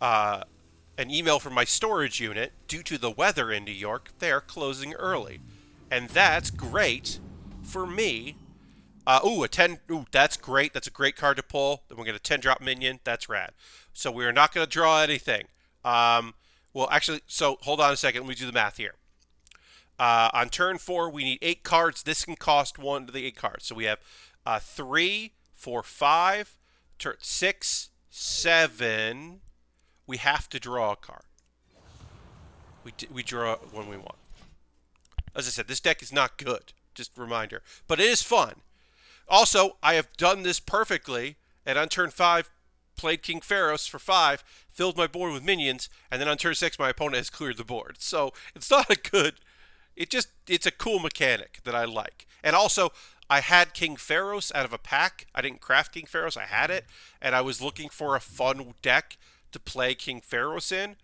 An email from my storage unit. Due to the weather in New York, they're closing early. And that's great for me. A 10. Ooh, that's great. That's a great card to pull. Then we're going to 10 drop minion. That's rad. So we are not going to draw anything. Well, actually, so hold on a second. Let me do the math here. On turn 4, we need 8 cards. This can cost 1 to the 8 cards. So we have 3, 4, 5, turn 6, 7. We have to draw a card. We draw when we want. As I said, this deck is not good. Just a reminder. But it is fun. Also, I have done this perfectly, and on turn 5, played King Pharaohs for 5, filled my board with minions, and then on turn 6, my opponent has cleared the board. So, it's not a good... It's a cool mechanic that I like. And also, I had King Pharaohs out of a pack. I didn't craft King Pharaohs, I had it, and I was looking for a fun deck to play King Pharaohs in,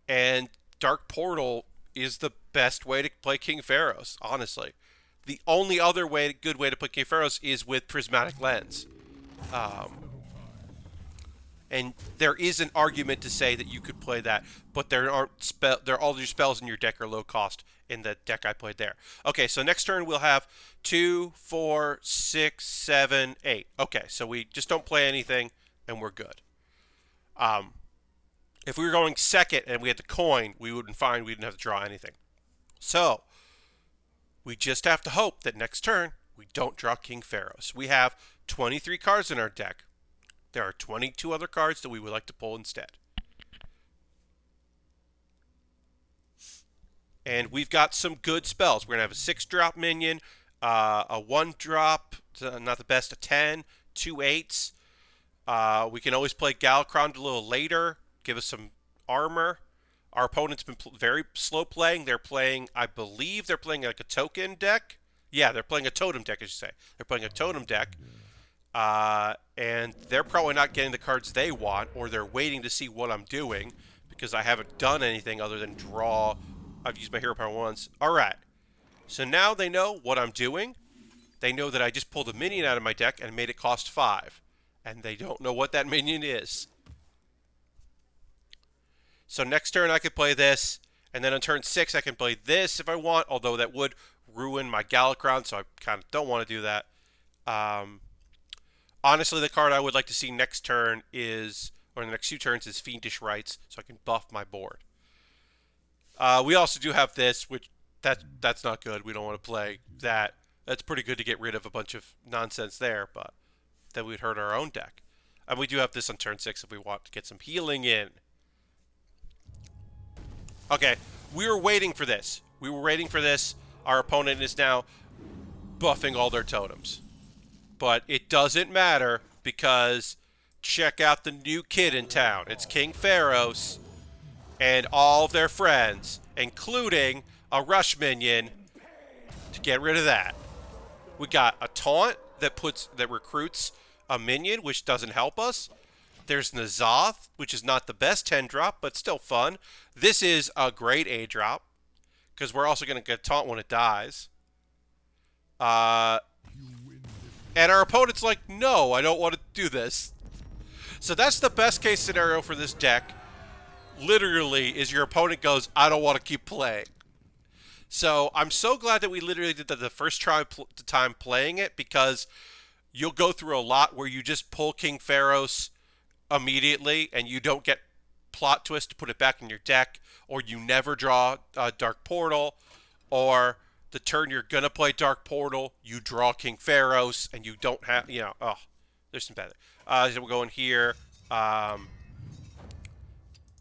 and Dark Portal is the best way to play King Pharaohs, honestly. The only other good way to play King Pharaohs is with Prismatic Lens. And there is an argument to say that you could play that, but there aren't all your spells in your deck are low cost in the deck I played there. Okay, so next turn we'll have 2, 4, 6, 7, 8. Okay, so we just don't play anything, and we're good. If we were going second and we had the coin, we wouldn't find we didn't have to draw anything. So, we just have to hope that next turn we don't draw King Pharaohs. We have 23 cards in our deck. There are 22 other cards that we would like to pull instead. And we've got some good spells. We're going to have a 6-drop minion, a 1-drop, not the best, a 10, 2 8s. We can always play Galakrond a little later, give us some armor. Our opponent's been very slow playing. They're playing, I believe they're playing like a token deck. Yeah, they're playing a totem deck, I should say. They're playing a totem deck. And they're probably not getting the cards they want, or they're waiting to see what I'm doing, because I haven't done anything other than draw. I've used my hero power once. Alright. So now they know what I'm doing. They know that I just pulled a minion out of my deck and made it cost 5. And they don't know what that minion is. So next turn I could play this, and then on turn 6 I can play this if I want, although that would ruin my Galakrond, so I kind of don't want to do that. Honestly, the card I would like to see next turn is, or in the next 2 turns, is Fiendish Rites, so I can buff my board. We also do have this, which that's not good. We don't want to play that. That's pretty good to get rid of a bunch of nonsense there, but then we'd hurt our own deck. And we do have this on turn 6 if we want to get some healing in. Okay, we were waiting for this. We were waiting for this. Our opponent is now buffing all their totems. But it doesn't matter, because check out the new kid in town. It's King Pharaohs and all of their friends, including a rush minion to get rid of that. We got a taunt that recruits a minion, which doesn't help us. There's N'Zoth, which is not the best 10-drop, but still fun. This is a great 8-drop, because we're also going to get taunt when it dies. And our opponent's like, no, I don't want to do this. So that's the best case scenario for this deck. Literally, is your opponent goes, I don't want to keep playing. So I'm so glad that we literally did that the first time playing it, because you'll go through a lot where you just pull King Pharaoh's immediately and you don't get plot twist to put it back in your deck, or you never draw Dark Portal, or the turn you're gonna play Dark Portal, you draw King Pharaoh's and you don't have, oh, there's some better. So we'll go in here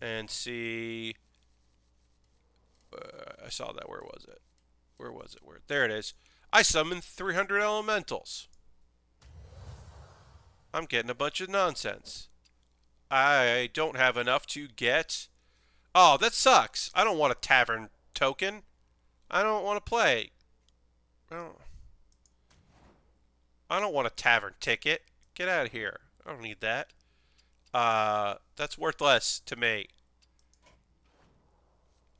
and see. I saw that. Where was it? Where was it? Where? There it is. I summoned 300 elementals. I'm getting a bunch of nonsense. I don't have enough to get. Oh, that sucks. I don't want a tavern token. I don't want to play. I don't want a tavern ticket. Get out of here. I don't need that. That's worth less to me.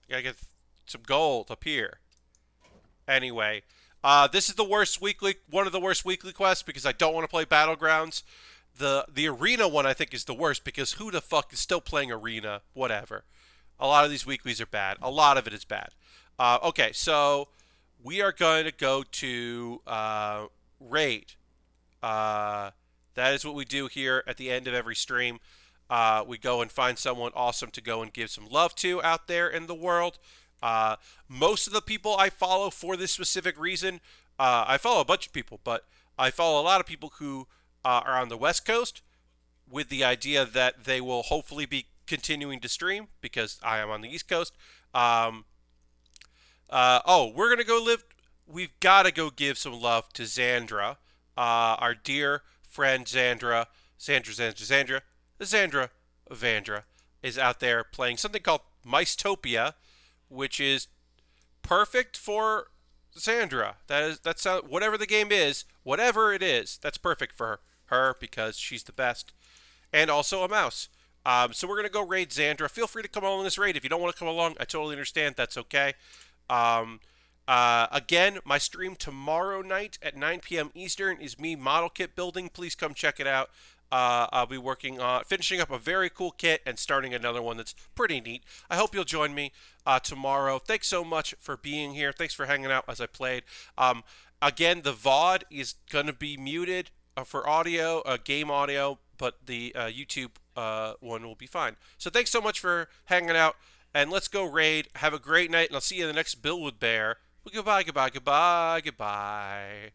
Gotta get some gold up here. Anyway, this is the worst weekly, one of the worst weekly quests because I don't want to play Battlegrounds. The arena one I think is the worst because who the fuck is still playing arena? Whatever. A lot of these weeklies are bad. A lot of it is bad. Okay, so we are going to go to raid. That is what we do here at the end of every stream. We go and find someone awesome to go and give some love to out there in the world. Most of the people I follow for this specific reason, I follow a bunch of people, but I follow a lot of people who are on the West Coast with the idea that they will hopefully be continuing to stream because I am on the East Coast. We're going to go live. We've got to go give some love to Xandra, our dear friend Xandra. Xandra Vandra is out there playing something called Micetopia, which is perfect for Xandra. That's whatever the game is, whatever it is, that's perfect for her because she's the best, and also a mouse. So we're gonna go raid Xandra. Feel free to come along this raid if you don't want to come along. I totally understand. That's okay. Again, my stream tomorrow night at 9 p.m. Eastern is me model kit building. Please come check it out. I'll be working on finishing up a very cool kit and starting another one that's pretty neat. I hope you'll join me tomorrow. Thanks so much for being here. Thanks for hanging out as I played. Again, the VOD is going to be muted for audio, game audio, but the YouTube one will be fine. So thanks so much for hanging out, and let's go raid. Have a great night, and I'll see you in the next Build with Bear. Well, goodbye, goodbye, goodbye, goodbye.